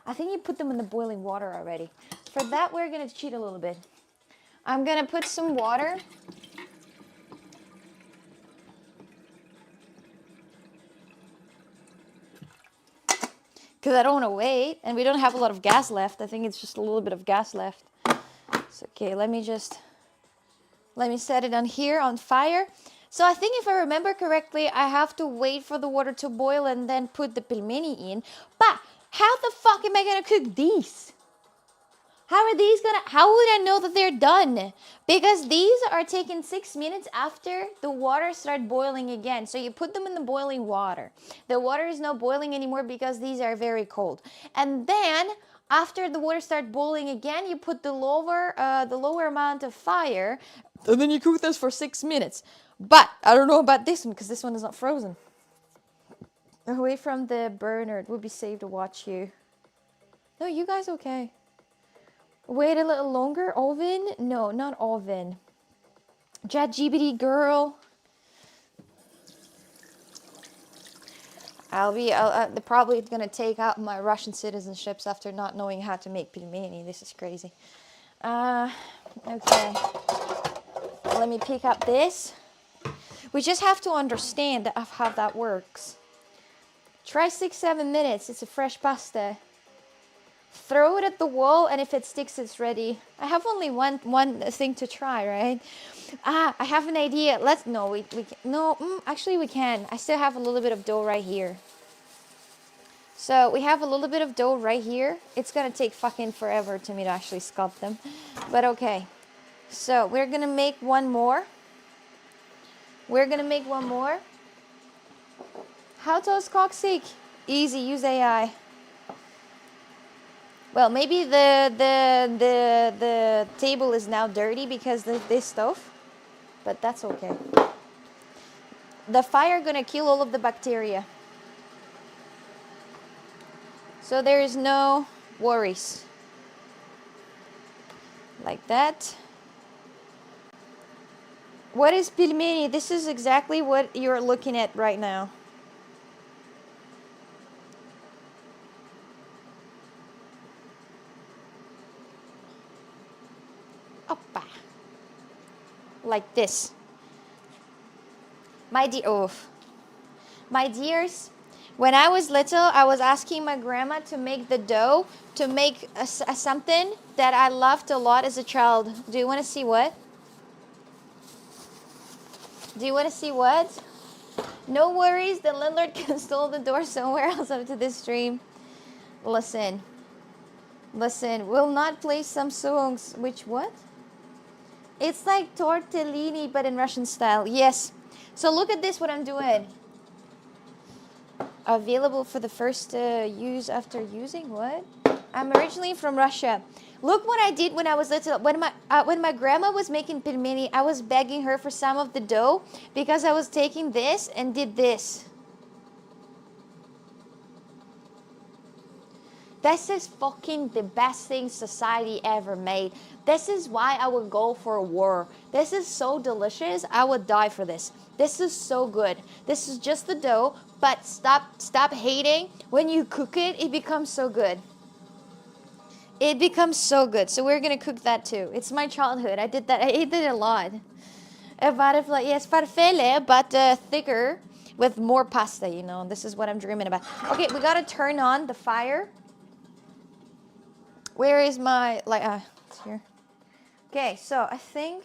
I think you put them in the boiling water already. For that, we're going to cheat a little bit. I'm going to put some water. Because I don't want to wait. And we don't have a lot of gas left. I think it's just a little bit of gas left. So, okay, let me set it on here on fire. So I think if I remember correctly, I have to wait for the water to boil and then put the pelmeni in. But how the fuck am I going to cook these? How would I know that they're done? Because these are taken 6 minutes after the water started boiling again. So you put them in the boiling water. The water is not boiling anymore because these are very cold. And then after the water starts boiling again, you put the lower amount of fire. And then you cook this for 6 minutes. But I don't know about this one because this one is not frozen. Away from the burner, it would be safe to watch you. No, you guys okay? Wait a little longer. Oven? No, not oven. ChatGPT girl. They're probably gonna take out my Russian citizenships after not knowing how to make pelmeni. This is crazy. Okay. Let me pick up this. We just have to understand how that works. Try 6-7 minutes. It's a fresh pasta. Throw it at the wall, and if it sticks, it's ready. I have only one thing to try, right? I have an idea. Let's no, we can, no. Actually, we can. I still have a little bit of dough right here. So we have a little bit of dough right here. It's gonna take fucking forever to me to actually sculpt them, but okay. So we're gonna make one more. We're gonna make one more. How to coccyx? Easy. Use AI. Well, maybe the table is now dirty because of this stove, but that's okay. The fire gonna kill all of the bacteria, so there is no worries. Like that. What is pelmeni? This is exactly what you're looking at right now. Oppa. Like this. My dears, when I was little, I was asking my grandma to make the dough to make something that I loved a lot as a child. Do you want to see what? Do you want to see what? No worries, the landlord can install the door somewhere else after this stream. Listen, we'll not play some songs. Which what? It's like tortellini, but in Russian style. Yes. So look at this, what I'm doing. Available for the first use after using what? I'm originally from Russia. Look what I did when I was little. When my grandma was making pelmeni, I was begging her for some of the dough because I was taking this and did this. This is fucking the best thing society ever made. This is why I would go for a war. This is so delicious. I would die for this. This is so good. This is just the dough, but stop hating. When you cook it, it becomes so good. It becomes so good. So we're gonna cook that too. It's my childhood. I did that. I ate it a lot. Yes, farfalle, but thicker with more pasta. You know, this is what I'm dreaming about. Okay, we gotta turn on the fire. Where is my, it's here. Okay, so I think,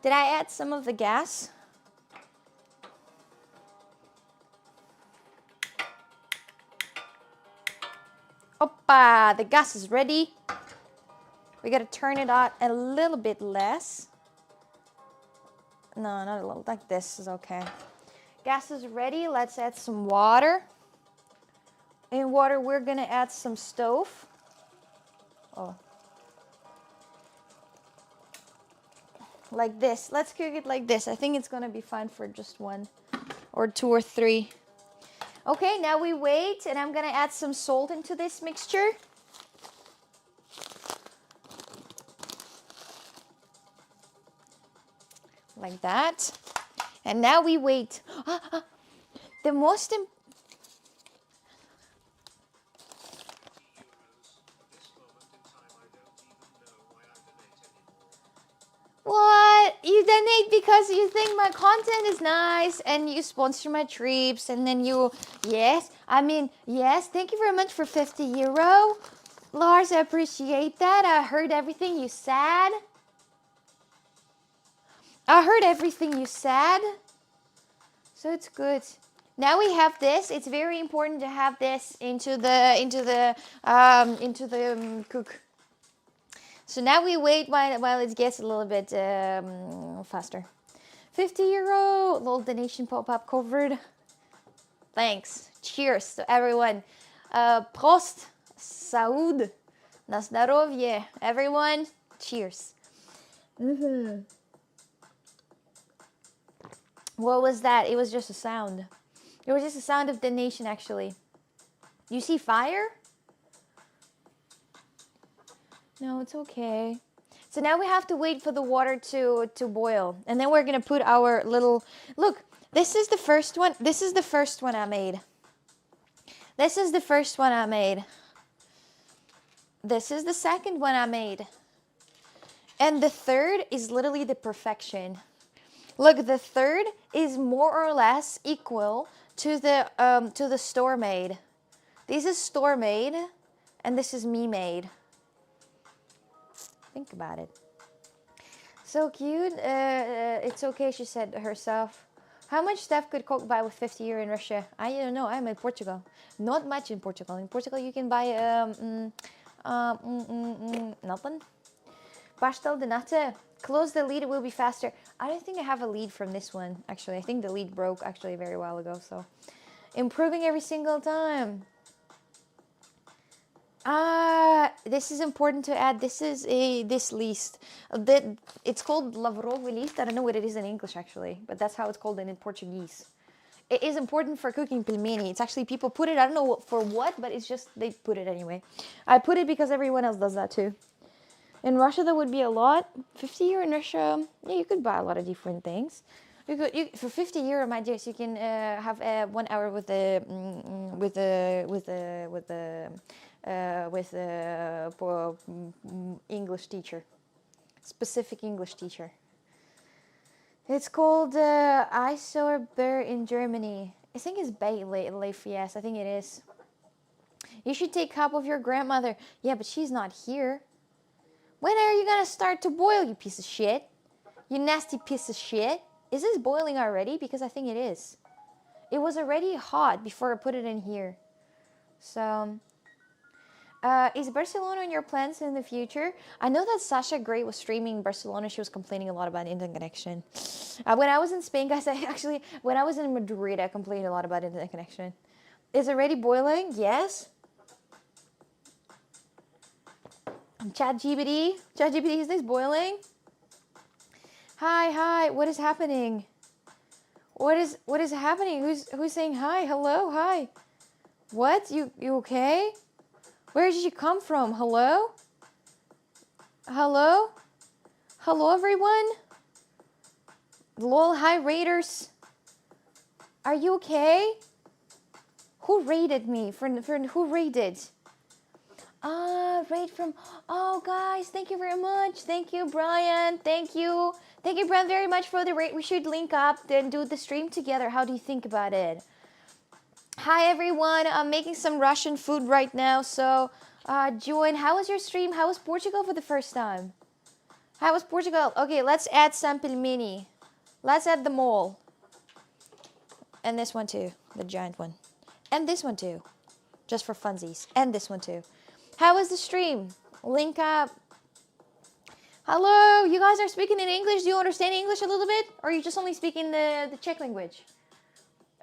did I add some of the gas? Oppa, the gas is ready. We gotta turn it on a little bit less. No, not a little, like this is okay. Gas is ready, let's add some water. In water, we're gonna add some stove. Oh. Like this. Let's cook it like this. I think it's gonna be fine for just 1 or 2 or 3. Okay, now we wait, and I'm gonna add some salt into this mixture. Like that. And now we wait. The most important. What? You donate because you think my content is nice and you sponsor my trips and then you, yes, thank you very much for 50 euro. Lars, I appreciate that. I heard everything you said. So it's good. Now we have this. It's very important to have this into the cook. So now we wait while it gets a little bit faster. 50 euro, little donation pop-up covered. Thanks. Cheers to everyone. Prost, Saud, na zdrowie. Everyone, cheers. What was that? It was just a sound. It was just a sound of donation, actually. You see fire? No, it's okay. So now we have to wait for the water to boil. And then we're going to put our little... Look, this is the first one. This is the first one I made. This is the first one I made. This is the second one I made. And the third is literally the perfection. Look, the third is more or less equal to the store made. This is store made, and this is me made. Think about it. So cute. It's okay, she said herself. How much Steph could Coke buy with 50 euro in Russia? I don't know. I'm in Portugal. Not much in Portugal. In Portugal, you can buy nothing. Pastel de nata. Close the lead. It will be faster. I don't think I have a lead from this one. Actually, I think the lead broke actually a very while ago. So, improving every single time. This is important to add. This is this list. It's called Lavrovo list. I don't know what it is in English actually, but that's how it's called in Portuguese. It is important for cooking pelmeni. It's actually people put it. I don't know for what, but it's just they put it anyway. I put it because everyone else does that too. In Russia, that would be a lot. 50 euro in Russia, yeah, you could buy a lot of different things. For 50 euro, my dears, you can have 1 hour with the English teacher, specific English teacher. It's called Eiserbeer in Germany. I think it's Bayleaf, yes, I think it is. You should take help of your grandmother. Yeah, but she's not here. When are you gonna start to boil, you piece of shit? You nasty piece of shit. Is this boiling already? Because I think it is. It was already hot before I put it in here. So, is Barcelona on your plans in the future? I know that Sasha Gray was streaming Barcelona. She was complaining a lot about internet connection. When I was in Spain, guys, when I was in Madrid, I complained a lot about internet connection. Is it already boiling? Yes. ChatGPT, is this boiling? Hi, what is happening? What is happening? Who's saying hi? Hello, hi. What? You okay? Where did you come from? Hello? Hello everyone? Lol, hi raiders. Are you okay? Who raided me? For who raided? Raid from, oh guys, thank you very much. Thank you, Brian. Thank you, Brian, very much for the raid. We should link up and do the stream together. How do you think about it? Hi everyone, I'm making some Russian food right now, so join. How was your stream? How was Portugal for the first time? How was Portugal? Okay, let's add some pelmeni. Let's add them all. And this one too, the giant one. And this one too, just for funsies. And this one too. How was the stream? Link up. Hello, you guys are speaking in English. Do you understand English a little bit? Or are you just only speaking the Czech language?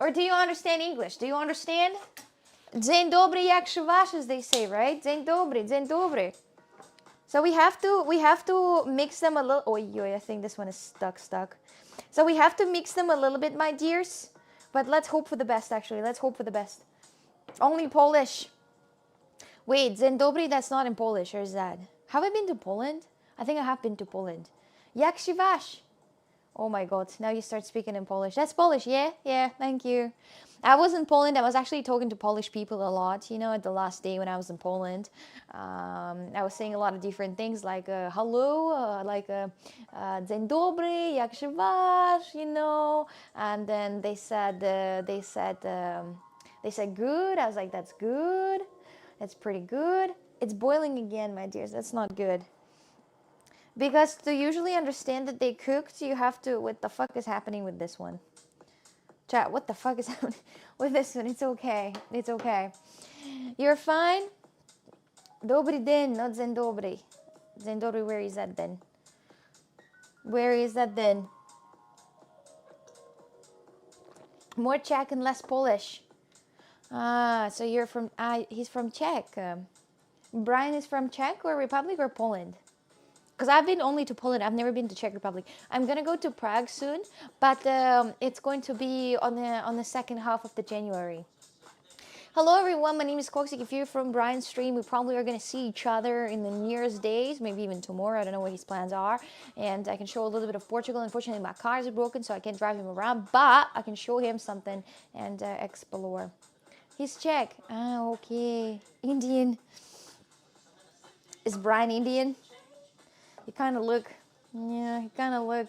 Or do you understand English? Do you understand? Dzień dobry, jak się wasz, as they say, right? Dzień dobry. So we have to mix them a little. I think this one is stuck. So we have to mix them a little bit, my dears. But let's hope for the best, actually. Let's hope for the best. Only Polish. Wait, dzień dobry, that's not in Polish, or is that? Have I been to Poland? I think I have been to Poland. Jak się wasz? Oh my god, now you start speaking in Polish. That's Polish, yeah? Yeah, thank you. I was in Poland. I was actually talking to Polish people a lot, you know, at the last day when I was in Poland. I was saying a lot of different things like hello, dzień dobry, jak się wasz, you know. And then they said good. I was like, that's good. That's pretty good. It's boiling again, my dears. That's not good. Because to usually understand that they cooked, you have to... What the fuck is happening with this one? Chat, what the fuck is happening with this one? It's okay. It's okay. You're fine? Dobry den, not dzień dobry. Dzień dobry, where is that then? Where is that then? More Czech and less Polish. So you're from... he's from Czech. Brian is from Czech or Republic or Poland? Because I've been only to Poland. I've never been to Czech Republic. I'm gonna go to Prague soon, but it's going to be on the second half of the January. Hello everyone, my name is Koksik. If you're from Brian's stream, we probably are gonna see each other in the nearest days, maybe even tomorrow. I don't know what his plans are. And I can show a little bit of Portugal. Unfortunately, my car is broken, so I can't drive him around, but I can show him something and explore. He's Czech. Okay. Indian. Is Brian Indian? You kind of look, yeah, you kind of look.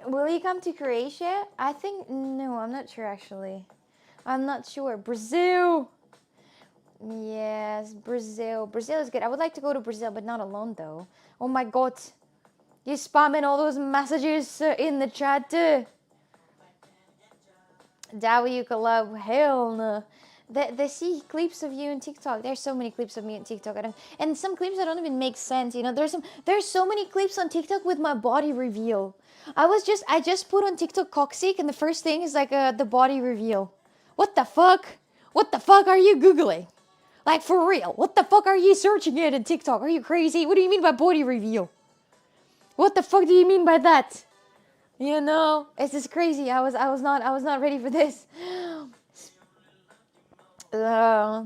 Will you come to Croatia? I think, no, I'm not sure actually. I'm not sure. Brazil. Yes, Brazil. Brazil is good. I would like to go to Brazil, but not alone though. Oh my God. You're spamming all those messages in the chat. W Club, hell no. They see clips of you on TikTok. There's so many clips of me on TikTok. And some clips that don't even make sense. You know, there's so many clips on TikTok with my body reveal. I just put on TikTok coccyx, and the first thing is like the body reveal. What the fuck? What the fuck are you Googling? Like for real, what the fuck are you searching it in TikTok? Are you crazy? What do you mean by body reveal? What the fuck do you mean by that? You know, it's just crazy. I was not ready for this. Yeah.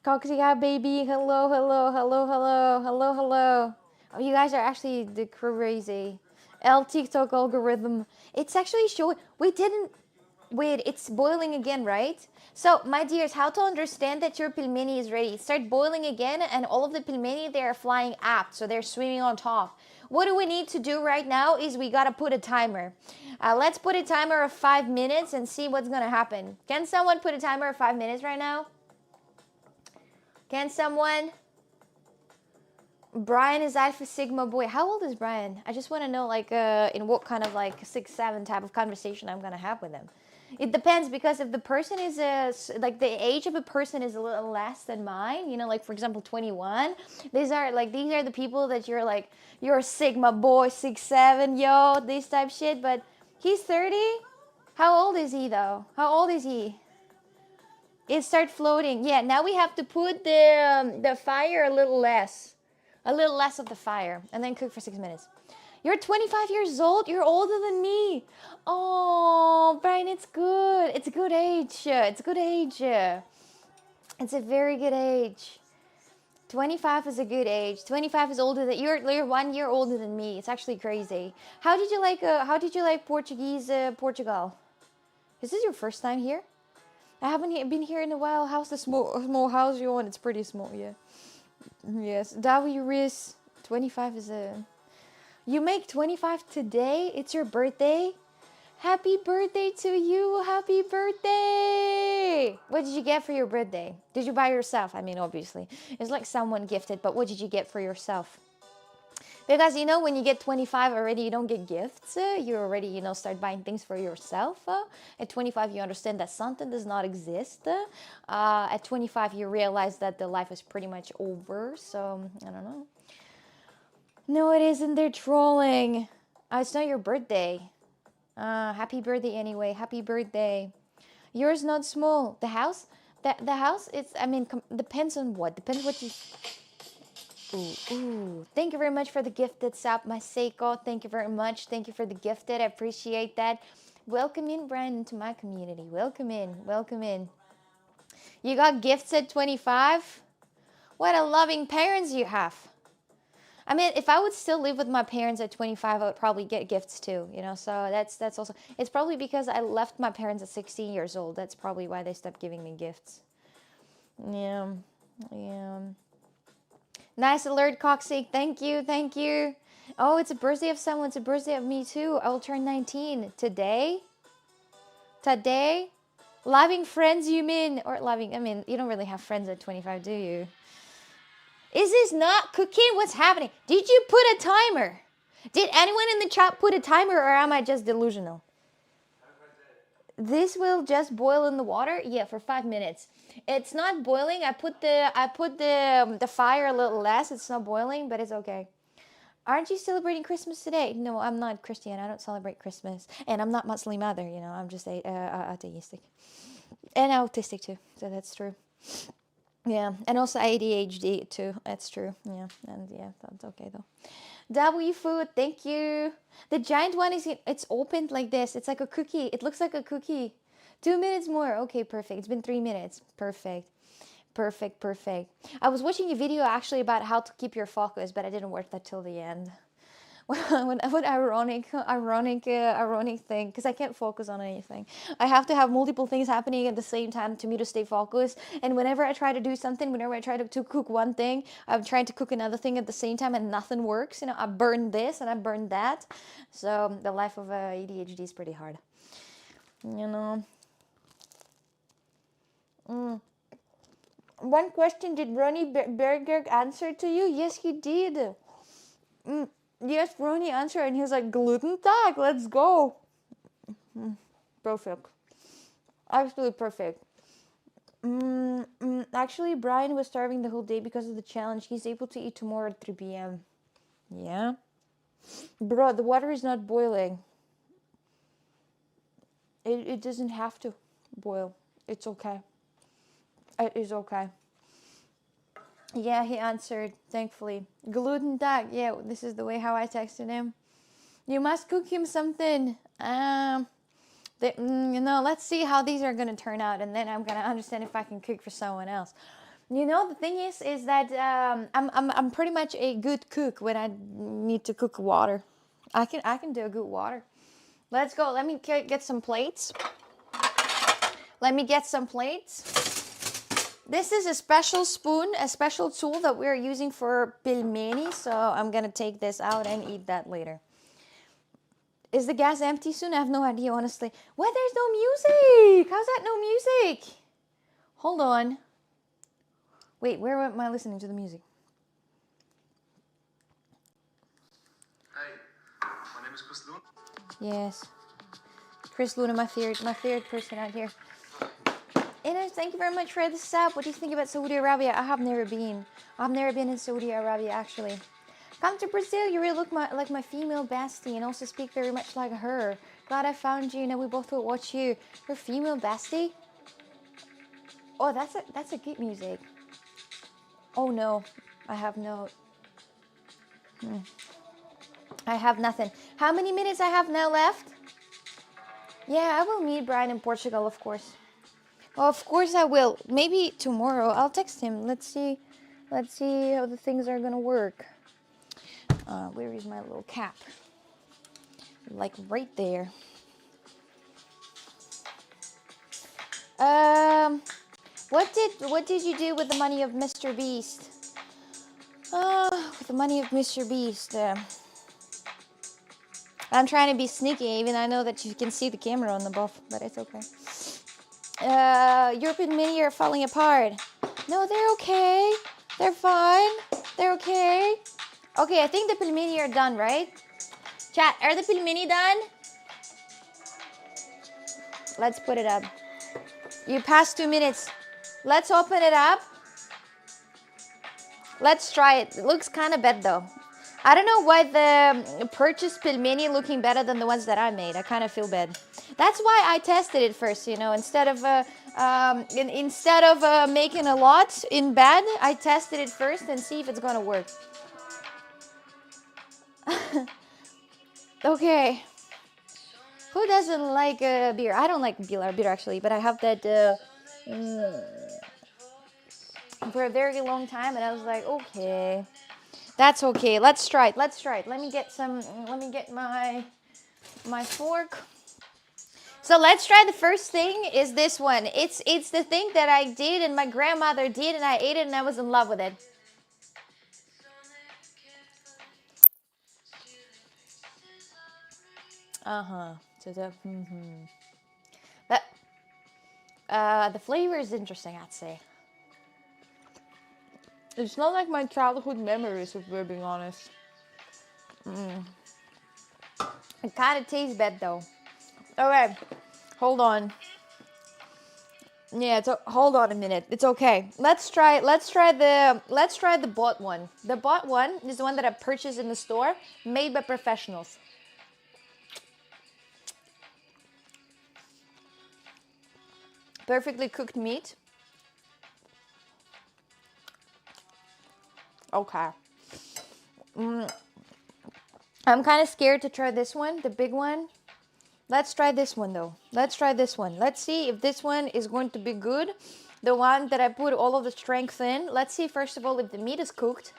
Coxia baby, hello, hello, hello, hello, hello, hello. Oh, you guys are actually the crazy. L TikTok algorithm. It's actually showing. We didn't. Wait, it's boiling again, right? So, my dears, how to understand that your pelmeni is ready? Start boiling again, and all of the pelmeni, they are flying up, so they're swimming on top. What do we need to do right now is we gotta put a timer. Let's put a timer of 5 minutes and see what's gonna happen. Can someone put a timer of 5 minutes right now? Can someone? Brian is Alpha Sigma boy. How old is Brian? I just want to know, like, in what kind of like 6, 7 type of conversation I'm gonna have with him. It depends, because if the person is like the age of a person is a little less than mine, you know, like for example 21. These are the people that you're a Sigma boy 6, 7, yo, this type shit. But he's 30. How old is he though? How old is he? It start floating. Yeah, now we have to put the fire a little less of the fire, and then cook for 6 minutes. You're 25 years old. You're older than me. Oh, Brian, it's good. It's a good age. It's a good age. It's a very good age. 25 is a good age. 25 is older than you're 1 year older than me. It's actually crazy. How did you like Portuguese Portugal? Is this your first time here? I haven't been here in a while. How's the small house you're on? It's pretty small, yeah. Yes, W Riz 25 is a. You make 25 today? It's your birthday? Happy birthday to you! Happy birthday! What did you get for your birthday? Did you buy yourself? I mean, obviously. It's like someone gifted, but what did you get for yourself? Because, you know, when you get 25 already, you don't get gifts. You already, you know, start buying things for yourself. At 25, you understand that something does not exist. At 25, you realize that the life is pretty much over. So, I don't know. No, it isn't. They're trolling. It's not your birthday. Happy birthday anyway. Happy birthday. Yours not small. The house? The house, it's, I mean, depends on what. Depends what you... Ooh. Thank you very much for the gifted sub, my Seiko. Thank you very much. Thank you for the gifted. I appreciate that. Welcome in, Brian, into my community. Welcome in. Welcome in. You got gifts at 25? What a loving parents you have. I mean, if I would still live with my parents at 25, I would probably get gifts too, you know. So that's also, it's probably because I left my parents at 16 years old. That's probably why they stopped giving me gifts. Yeah. Yeah. Nice alert, Coxie. Thank you, thank you. Oh, it's a birthday of someone. It's a birthday of me too. I will turn 19 today. Today, loving friends, you mean? Or loving? I mean, you don't really have friends at 25, do you? Is this not cooking? What's happening? Did you put a timer? Did anyone in the chat put a timer, or am I just delusional? This will just boil in the water. Yeah, for 5 minutes. It's not boiling. I put the fire a little less. It's not boiling, but it's okay. Aren't you celebrating Christmas today? No, I'm not Christian. I don't celebrate Christmas, and I'm not Muslim either. You know, I'm just atheistic and autistic too. So that's true. Yeah, and also ADHD too. That's true. Yeah, and yeah, that's okay though. W food, thank you. The giant one it's opened like this. It's like a cookie. It looks like a cookie. 2 minutes more. Okay, perfect. It's been 3 minutes. Perfect. Perfect, perfect. I was watching a video actually about how to keep your focus, but I didn't watch that till the end. what ironic thing, because I can't focus on anything. I have to have multiple things happening at the same time to me to stay focused. And whenever I try to do something, whenever I try to cook one thing, I'm trying to cook another thing at the same time, and nothing works. You know, I burn this and I burn that. So the life of ADHD is pretty hard. You know. One question: did Ronnie Berger answer to you? Yes, he did. Yes, Ronnie answered, and he was like, gluten tag, let's go. Perfect. Absolutely perfect. Actually, Brian was starving the whole day because of the challenge. He's able to eat tomorrow at 3 p.m. Yeah. Bro, the water is not boiling. It doesn't have to boil. It's okay. It is okay. Yeah, he answered, thankfully. Gluten tag. Yeah, this is the way how I texted him. You must cook him something. Let's see how these are gonna turn out, and then I'm gonna understand if I can cook for someone else. You know, the thing is that I'm pretty much a good cook when I need to cook water. I can do a good water. Let's go. Let me get some plates. Let me get some plates. This is a special spoon, a special tool that we're using for pelmeni. So I'm gonna take this out and eat that later. Is the gas empty soon? I have no idea, honestly. What? There's no music. How's that no music? Hold on. Wait, where am I listening to the music? Hey, my name is Chris Luna. Yes. Chris Luna, my favorite person out here. Ines, thank you very much for the sub. What do you think about Saudi Arabia? I have never been. I've never been in Saudi Arabia, actually. Come to Brazil, you really look like my female bestie and also speak very much like her. Glad I found you. You know, we both will watch you. Her female bestie? Oh, that's a good music. Oh no, I have no. I have nothing. How many minutes I have now left? Yeah, I will meet Brian in Portugal, of course. Oh, of course I will. Maybe tomorrow. I'll text him. Let's see how the things are gonna work. Where is my little cap? Like right there. What did you do with the money of Mr. Beast? With the money of Mr. Beast. I'm trying to be sneaky, even I know that you can see the camera on the buff, but it's okay. European Mini are falling apart. No, they're okay. They're fine. They're okay. Okay, I think the Pelmeni are done, right? Chat, are the Pelmeni done? Let's put it up. You passed 2 minutes. Let's open it up. Let's try it. It looks kind of bad though. I don't know why the purchased pelmeni looking better than the ones that I made. I kind of feel bad. That's why I tested it first, you know, instead of making a lot in bad, I tested it first and see if it's gonna work. Okay. Who doesn't like beer? I don't like beer actually, but I have that for a very long time, and I was like, okay, that's okay. Let's try it. Let's try it. Let me get my fork. So let's try the first thing is this one. It's the thing that I did and my grandmother did, and I ate it and I was in love with it. So the flavor is interesting, I'd say. It's not like my childhood memories, if we're being honest. It kind of tastes bad though. Okay, hold on. Yeah, hold on a minute. It's okay. Let's try the bought one. The bought one is the one that I purchased in the store, made by professionals. Perfectly cooked meat. Okay. I'm kind of scared to try this one, the big one. Let's try this one though. Let's try this one. Let's see if this one is going to be good. The one that I put all of the strength in. Let's see first of all if the meat is cooked.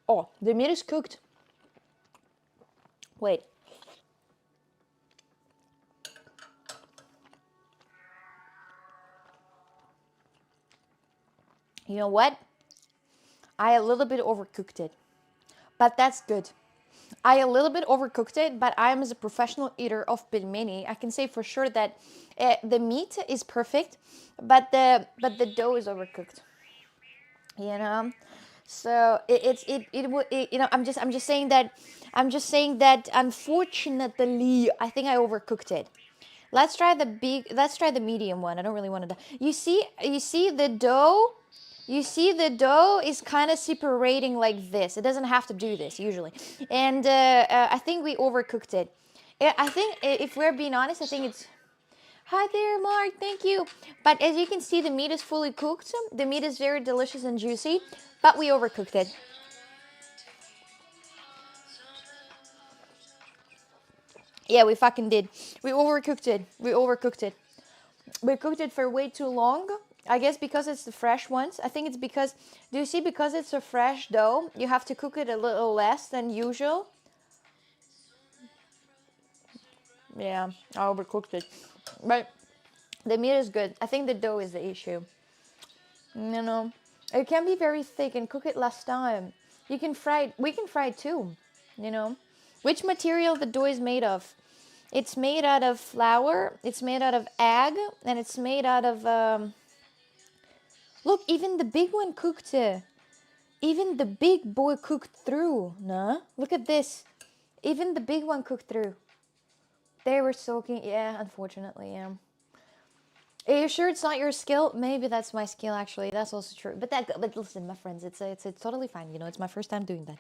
Oh, the meat is cooked. Wait. You know what? I a little bit overcooked it, but that's good. I a little bit overcooked it, but I am as a professional eater of pelmeni, I can say for sure that the meat is perfect, but the dough is overcooked. You know, so you know, I'm just saying that unfortunately I think I overcooked it. Let's try the medium one. I don't really want to. You see the dough. You see the dough is kind of separating like this. It doesn't have to do this usually, and I think we overcooked it. I think if we're being honest, I think it's. Hi there, Mark. Thank you. But as you can see, the meat is fully cooked. The meat is very delicious and juicy, but we overcooked it. Yeah, we fucking did. We overcooked it. We overcooked it. We cooked it for way too long. I guess because it's the fresh ones. I think it's because, do you see, because it's a fresh dough, you have to cook it a little less than usual. Yeah, I overcooked it. But the meat is good. I think the dough is the issue. You know, it can be very thick and cook it less time. You can fry it. We can fry it too. You know, which material the dough is made of? It's made out of flour. It's made out of egg, and it's made out of. Look, even the big one cooked. Even the big boy cooked through. Nah, look at this. Even the big one cooked through. They were soaking. Yeah, unfortunately, yeah. Are you sure it's not your skill? Maybe that's my skill, actually. That's also true. But listen, my friends, it's totally fine. You know, it's my first time doing that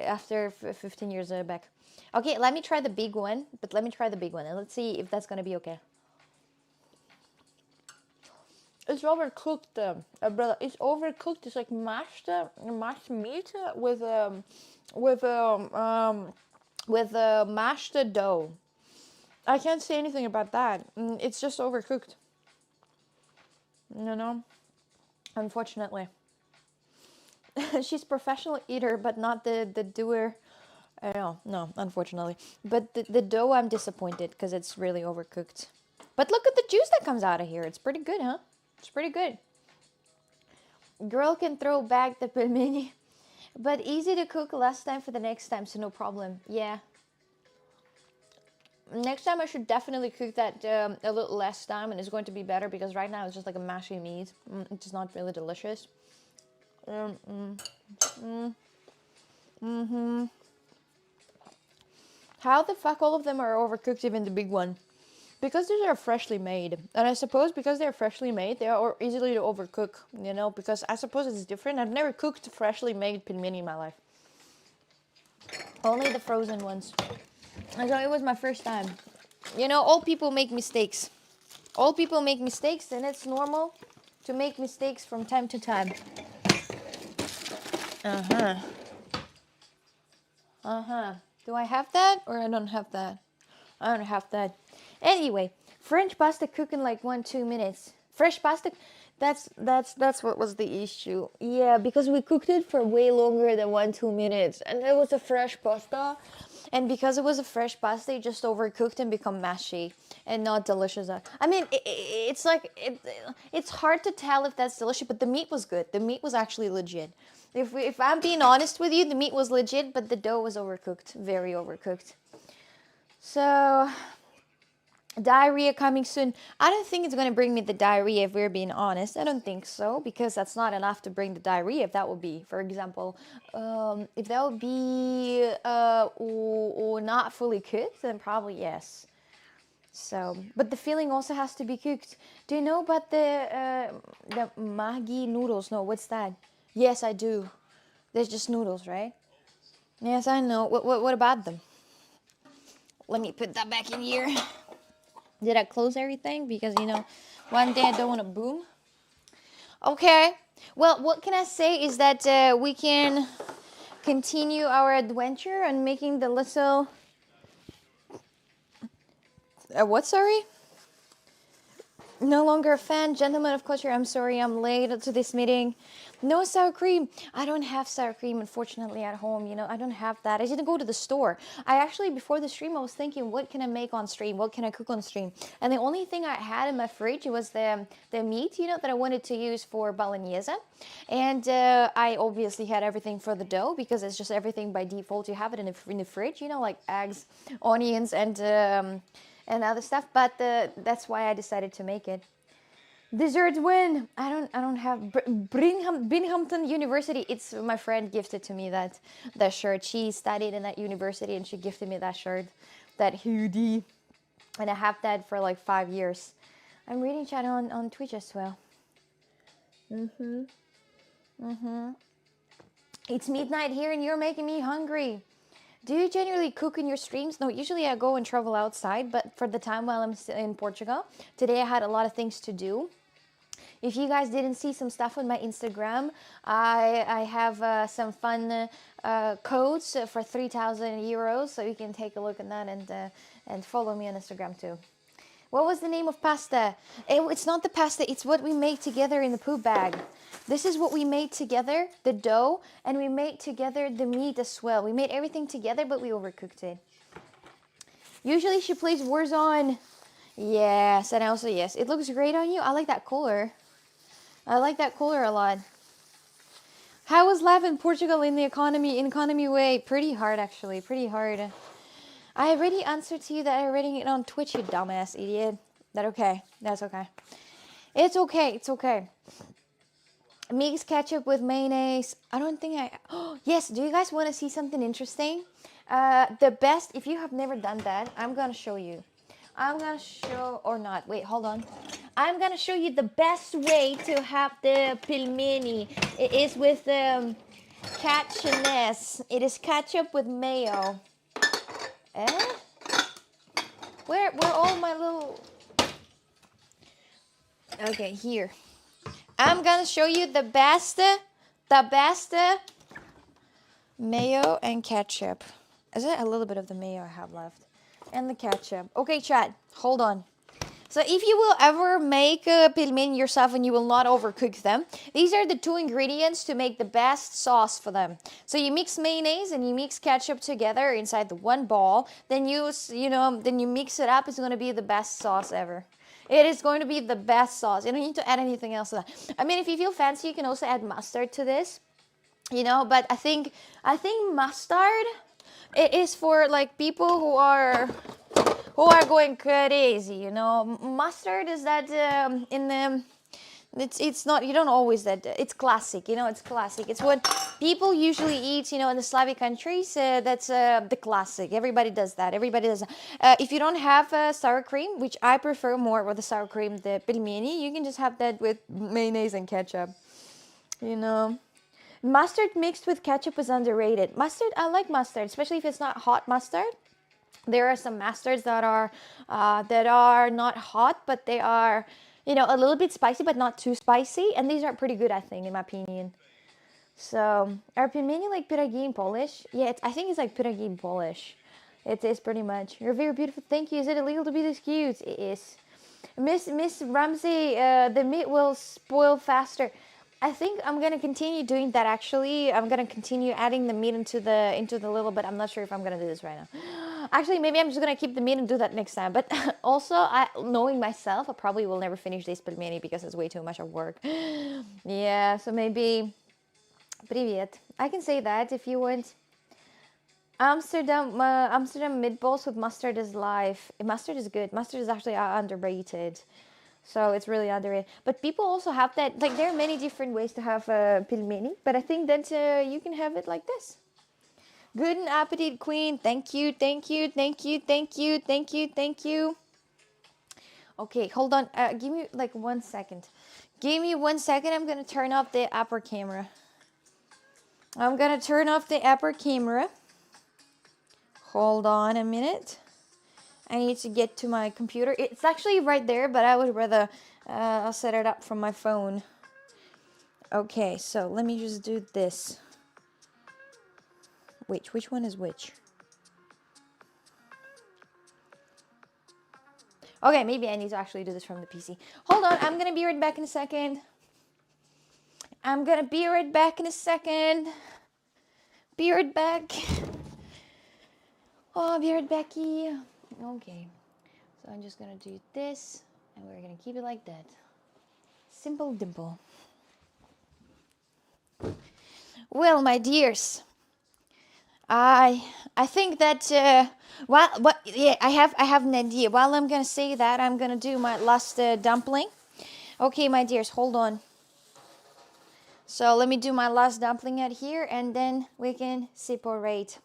after 15 years back. Okay, let me try the big one. But let me try the big one, and let's see if that's gonna be okay. It's overcooked, brother. It's overcooked. It's like mashed meat with mashed dough. I can't say anything about that. It's just overcooked. You know, unfortunately. She's professional eater, but not the doer. No, unfortunately. But the dough, I'm disappointed because it's really overcooked. But look at the juice that comes out of here. It's pretty good, huh? It's pretty good. Girl can throw back the pelmeni, but easy to cook last time for the next time, so no problem. Yeah. Next time I should definitely cook that a little less time, and it's going to be better because right now it's just like a mashy meat. It's just not really delicious. How the fuck all of them are overcooked, even the big one? Because these are freshly made, and I suppose because they're freshly made, they are easily to overcook. You know, because I suppose it's different. I've never cooked freshly made pelmeni in my life. Only the frozen ones. And so it was my first time. You know, all people make mistakes. All people make mistakes, and it's normal to make mistakes from time to time. Do I have that or I don't have that? I don't have that. Anyway, French pasta cook in like 1-2 minutes. Fresh pasta, that's what was the issue. Yeah, because we cooked it for way longer than 1-2 minutes, and it was a fresh pasta. And because it was a fresh pasta, it just overcooked and become mashy and not delicious. I mean, it's like it's hard to tell if that's delicious, but the meat was good. The meat was actually legit. If I'm being honest with you, the meat was legit, but the dough was overcooked, very overcooked. So, diarrhea coming soon. I don't think it's going to bring me the diarrhea, if we're being honest. I don't think so, because that's not enough to bring the diarrhea. If that would be, for example, if that would be or not fully cooked, then probably yes. So, but the filling also has to be cooked. Do you know about the Maggi noodles? No, what's that? Yes, I do. There's just noodles, right? Yes, I know. What about them? Let me put that back in here. Did I close everything? Because, you know, one day I don't want to boom. Okay. Well, what can I say is that we can continue our adventure on making the little... what, sorry? No longer a fan. Gentlemen of culture, I'm sorry I'm late to this meeting. No sour cream. I don't have sour cream, unfortunately, at home. You know, I don't have that. I didn't go to the store. I actually, before the stream, I was thinking, what can I make on stream? What can I cook on stream? And the only thing I had in my fridge was the meat, you know, that I wanted to use for bolognese. And I obviously had everything for the dough because it's just everything by default. You have it in the fridge, you know, like eggs, onions, and other stuff. But that's why I decided to make it. Dessert win. I don't have Binghamton University. It's my friend gifted to me that shirt. She studied in that university and she gifted me that shirt, that hoodie, and I have that for like 5 years. I'm reading chat on Twitch as well. It's midnight here and you're making me hungry. Do you generally cook in your streams? No, usually I go and travel outside, but for the time while I'm in Portugal, today I had a lot of things to do. If you guys didn't see some stuff on my Instagram, I have some fun codes for 3,000 euros, so you can take a look at that and follow me on Instagram too. What was the name of pasta? It's not the pasta, it's what we made together in the poop bag. This is what we made together, the dough, and we made together the meat as well. We made everything together, but we overcooked it. Usually she plays Warzone. Yes, and also yes, it looks great on you. I like that color. I like that color a lot. How was life in Portugal in the economy way? Pretty hard, actually. Pretty hard. I already answered to you that I'm reading it on Twitch, you dumbass idiot. That okay? That's okay. It's okay. It's okay. Mix ketchup with mayonnaise. I don't think I... Oh, yes. Do you guys want to see something interesting? The best... If you have never done that, I'm going to show you. I'm going to show... Or not. Wait, hold on. I'm going to show you the best way to have the pelmeni. It is with ketchup. It is ketchup with mayo. Eh? Where all my little... Okay, here. I'm gonna show you the best mayo and ketchup. Is it a little bit of the mayo I have left? And the ketchup. Okay, chat, hold on. So if you will ever make a pelmeni yourself and you will not overcook them, these are the two ingredients to make the best sauce for them. So you mix mayonnaise and you mix ketchup together inside the one ball. Then you mix it up. It's going to be the best sauce ever. It is going to be the best sauce. You don't need to add anything else to that. I mean, if you feel fancy, you can also add mustard to this. You know, but I think mustard, it is for like people who are going crazy, you know. Mustard is that it's not, you don't always that, it's classic, you know, it's classic. It's what people usually eat, you know, in the Slavic countries. That's the classic. Everybody does that. Everybody does that. If you don't have sour cream, which I prefer more with the sour cream, the pelmeni, you can just have that with mayonnaise and ketchup, you know. Mustard mixed with ketchup is underrated. Mustard, I like mustard, especially if it's not hot mustard. There are some mustards that are not hot, but they are, you know, a little bit spicy, but not too spicy. And these are pretty good, I think, in my opinion. So, are pelmeni like pierogi in Polish? Yeah, I think it's like pierogi in Polish. It is pretty much. You're very beautiful. Thank you. Is it illegal to be this cute? It is. Miss Ramsey, the meat will spoil faster. I think I'm gonna continue doing that. Actually, I'm gonna continue adding the meat into the little. But I'm not sure if I'm gonna do this right now. Actually, maybe I'm just gonna keep the meat and do that next time. But also, knowing myself, I probably will never finish this pelmeni because it's way too much of work. Yeah, so maybe. Привет. I can say that if you want. Amsterdam meatballs with mustard is life. Mustard is good. Mustard is actually underrated. So it's really underrated. But people also have that, like there are many different ways to have pelmeni, but I think that you can have it like this. Good appetite, queen. Thank you, thank you, thank you, thank you, thank you, thank you. Okay, hold on. Give me like 1 second. Give me 1 second. I'm going to turn off the upper camera. I'm going to turn off the upper camera. Hold on a minute. I need to get to my computer. It's actually right there, but I would rather I'll set it up from my phone. Okay, so let me just do this. Wait, which one is which? Okay, maybe I need to actually do this from the PC. Hold on, I'm gonna be right back in a second. I'm gonna be right back in a second. Be right back. Oh, be right backy. Okay. So I'm just gonna do this, and we're gonna keep it like that. Simple dimple. Well, my dears, I think that I have an idea. While I'm gonna say that, I'm gonna do my last dumpling. Okay, my dears, hold on. So let me do my last dumpling out here, and then we can separate.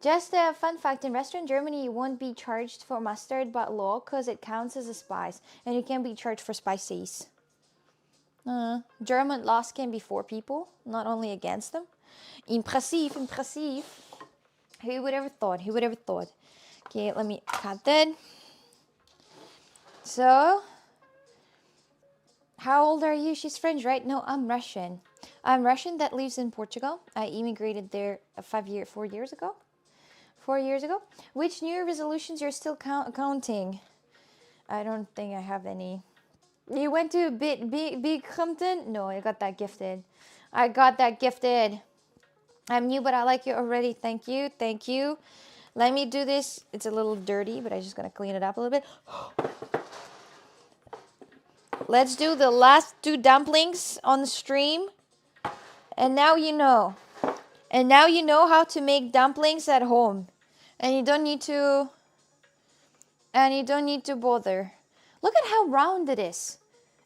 Just a fun fact, in restaurant Germany, you won't be charged for mustard by law because it counts as a spice, and you can be charged for spices. German laws can be for people, not only against them. Impressive, impressive. Who would ever thought? Who would ever thought? Okay, let me cut that. So, how old are you? She's French, right? No, I'm Russian. I'm Russian that lives in Portugal. I immigrated there 4 years ago. 4 years ago. Which New Year resolutions you're still counting? I don't think I have any. You went to Big Hampton? No, I got that gifted. I got that gifted. I'm new, but I like you already. Thank you. Thank you. Let me do this. It's a little dirty, but I'm just going to clean it up a little bit. Let's do the last 2 dumplings on the stream. And now you know. And now you know how to make dumplings at home. And you don't need to bother. Look at how round it is.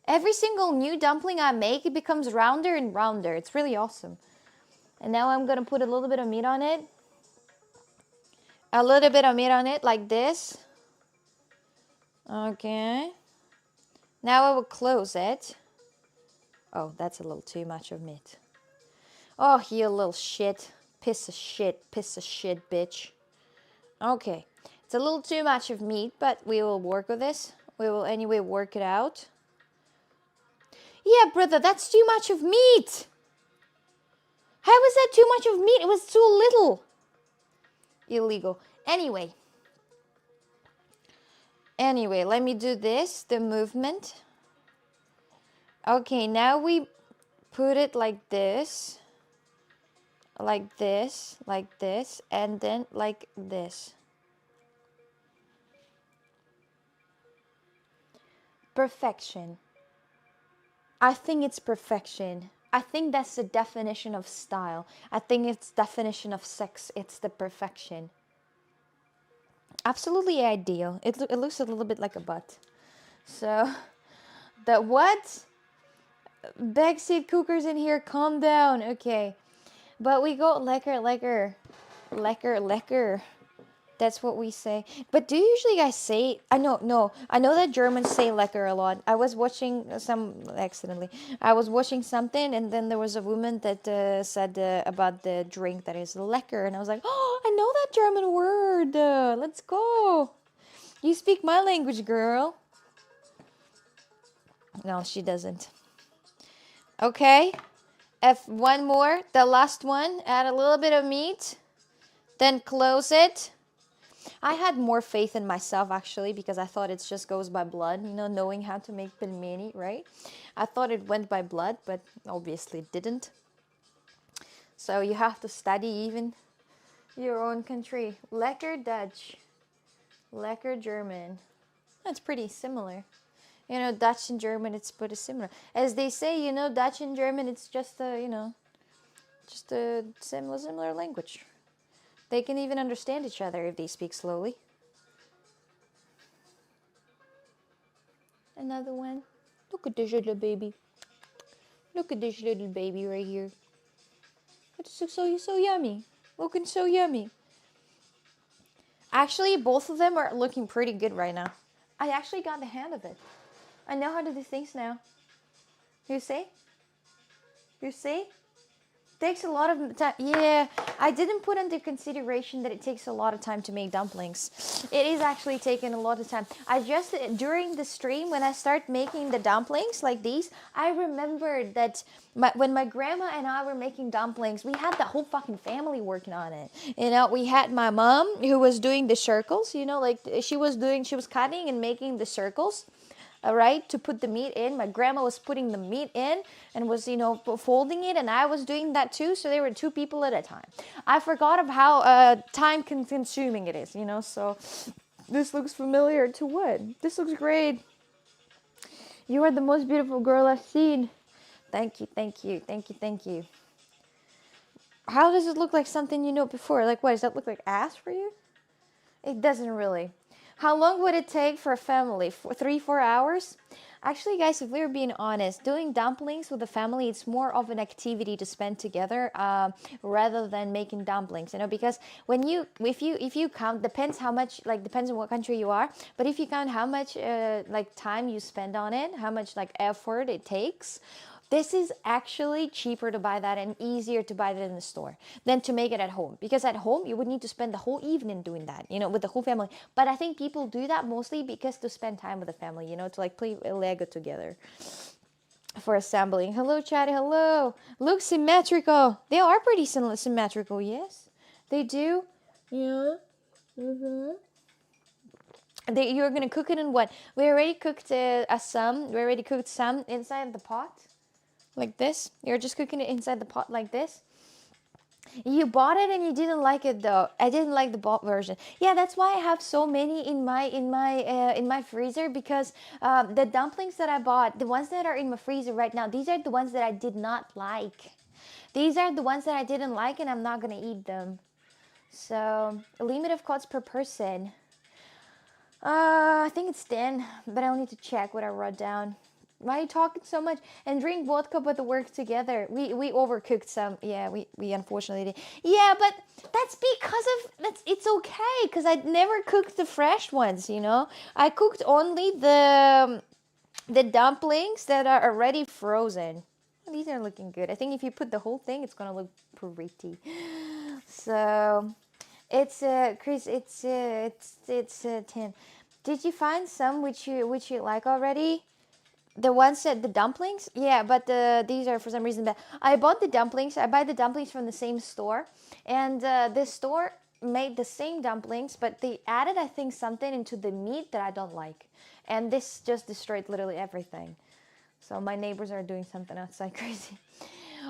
Every single new dumpling I make, it becomes rounder and rounder. It's really awesome. And now I'm going to put a little bit of meat on it. A little bit of meat on it like this. Okay. Now I will close it. Oh, that's a little too much of meat. Oh, you little shit. Piece of shit, bitch. Okay. It's a little too much of meat, but we will work with this. We will anyway work it out. Yeah, brother, that's too much of meat. How was that too much of meat? It was too little. Illegal. Anyway, let me do this, the movement. Okay, now we put it like this, and then like this. Perfection. I think it's perfection. I think that's the definition of style. I think it's definition of sex. It's the perfection. Absolutely ideal. It looks a little bit like a butt. So, the what? Backseat cookers in here, calm down. Okay. But we go lekker. That's what we say. But do you usually guys say, I know that Germans say lekker a lot. I was watching I was watching something, and then there was a woman that said about the drink that is lekker, and I was like, oh, I know that German word. Let's go. You speak my language, girl. No, she doesn't. Okay. One more, the last one. Add a little bit of meat, then close it. I had more faith in myself, actually, because I thought it just goes by blood, knowing how to make pelmeni, right? I thought it went by blood, but obviously it didn't. So you have to study even your own country. Lekker Dutch, lekker German. That's pretty similar. Dutch and German, it's pretty similar. As they say, Dutch and German, it's just a similar language. They can even understand each other if they speak slowly. Another one. Look at this little baby. Look at this little baby right here. It's so yummy. Looking so yummy. Actually, both of them are looking pretty good right now. I actually got the hang of it. I know how to do things now. You see? Takes a lot of time. Yeah, I didn't put into consideration that it takes a lot of time to make dumplings. It is actually taking a lot of time. During the stream, when I start making the dumplings like these, I remembered that when my grandma and I were making dumplings, we had the whole fucking family working on it. We had my mom who was doing the circles, she was cutting and making the circles. right, to put the meat in. My grandma was putting the meat in and was, folding it, and I was doing that too. So there were two people at a time. I forgot of how time consuming it is, So this looks familiar to what? This looks great. You are the most beautiful girl I've seen. Thank you, thank you, thank you, thank you. How does it look like something you know before? Like what? Does that look like ass for you? It doesn't really. How long would it take for a family? 3-4 hours? Actually, guys, if we were being honest, doing dumplings with the family, it's more of an activity to spend together rather than making dumplings. Because if you count, depends how much, depends on what country you are. But if you count how much time you spend on it, how much effort it takes. This is actually cheaper to buy that and easier to buy that in the store than to make it at home. Because at home, you would need to spend the whole evening doing that, with the whole family. But I think people do that mostly because to spend time with the family, to play Lego together for assembling. Hello, chat. Hello. Look symmetrical. They are pretty symmetrical, yes. They do. Yeah. You're going to cook it in what? We already cooked some. We already cooked some inside the pot. Like this. You're just cooking it inside the pot like this. You bought it and you didn't like it though. I didn't like the bought version. Yeah, that's why I have so many in my freezer, because the dumplings that I bought, the ones that are in my freezer right now, these are the ones that I did not like. These are the ones that I didn't like, and I'm not gonna eat them. So a limit of cuts per person. I think it's 10, but I'll need to check what I wrote down. Why are you talking so much? And drink vodka but work together. We overcooked some. Yeah, we unfortunately did. Yeah, but that's because of it's okay, because I never cooked the fresh ones, I cooked only the dumplings that are already frozen. These are looking good. I think if you put the whole thing, it's gonna look pretty. So it's Chris, it's 10. Did you find some which you like already? The ones that the dumplings, yeah, but these are for some reason bad. I bought the dumplings. I buy the dumplings from the same store, and this store made the same dumplings, but they added, I think, something into the meat that I don't like, and this just destroyed literally everything. So my neighbors are doing something outside crazy.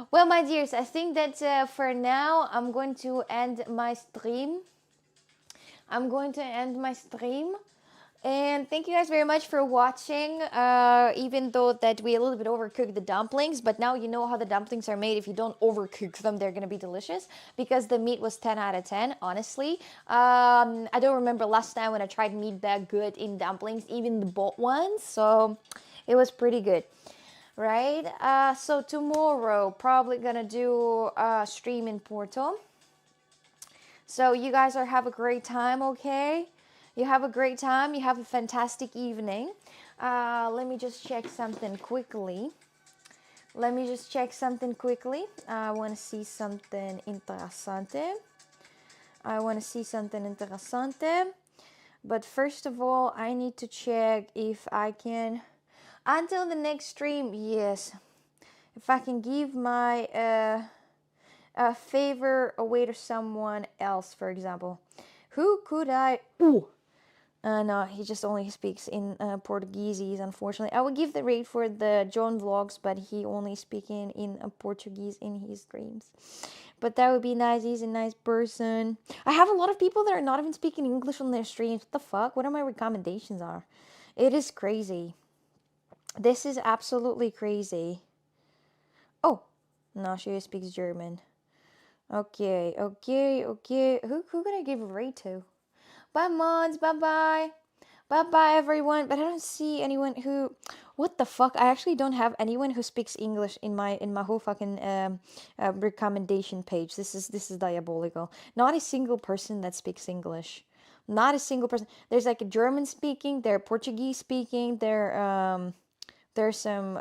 Well, my dears, I think that for now I'm going to end my stream. And thank you guys very much for watching, even though that we a little bit overcooked the dumplings, but now you know how the dumplings are made. If you don't overcook them, they're going to be delicious, because the meat was 10 out of 10, honestly. I don't remember last time when I tried meat that good in dumplings, even the bought ones, so it was pretty good, right? So tomorrow, probably going to do a stream in Porto. So you guys have a great time, okay? You have a great time. You have a fantastic evening. Let me just check something quickly. I want to see something interessante. But first of all, I need to check if I can, until the next stream, yes, if I can give my favor away to someone else, for example. Who could I... Ooh! No, he just only speaks in Portuguese, unfortunately. I would give the rate for the John Vlogs, but he only speaking in Portuguese in his streams. But that would be nice. He's a nice person. I have a lot of people that are not even speaking English on their streams. What the fuck? What are my recommendations are? It is crazy. This is absolutely crazy. Oh, no, she speaks German. Okay. Who could I give a rate to? Bye, mods. Bye-bye. Bye-bye, everyone. But I don't see anyone who... What the fuck? I actually don't have anyone who speaks English in my whole fucking recommendation page. This is diabolical. Not a single person that speaks English. Not a single person. There's like a German speaking. There Portuguese speaking. There's some...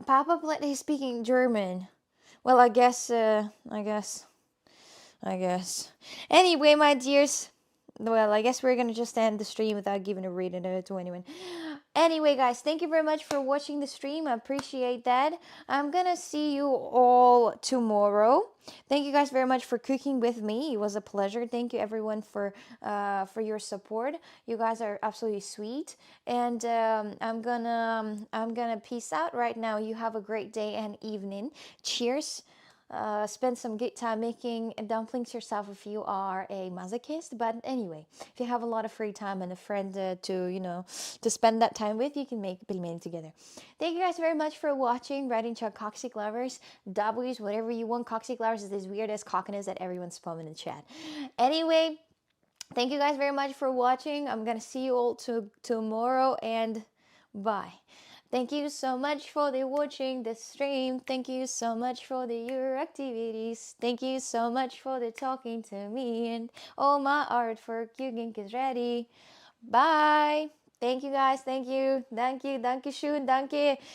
Papa Play is speaking German. Well, I guess. Anyway, my dears, well, I guess we're gonna just end the stream without giving a reading to anyone. Anyway, guys, thank you very much for watching the stream. I appreciate that. I'm gonna see you all tomorrow. Thank you guys very much for cooking with me. It was a pleasure. Thank you everyone for your support. You guys are absolutely sweet. And I'm gonna peace out right now. You have a great day and evening. Cheers. Spend some good time making dumplings yourself if you are a masochist. But anyway, if you have a lot of free time and a friend to spend that time with, you can make pelmeni together. Thank you guys very much for watching. Writing to Coxic Lovers, W's, whatever you want. Coxic Lovers is this weirdest cockiness that everyone's spamming in the chat. Anyway, thank you guys very much for watching. I'm gonna see you all tomorrow, and bye. Thank you so much for the watching the stream. Thank you so much for your activities. Thank you so much for the talking to me, and all my artwork cooking is ready. Bye. Thank you guys. Thank you. Thank you. Danke schön. Danke.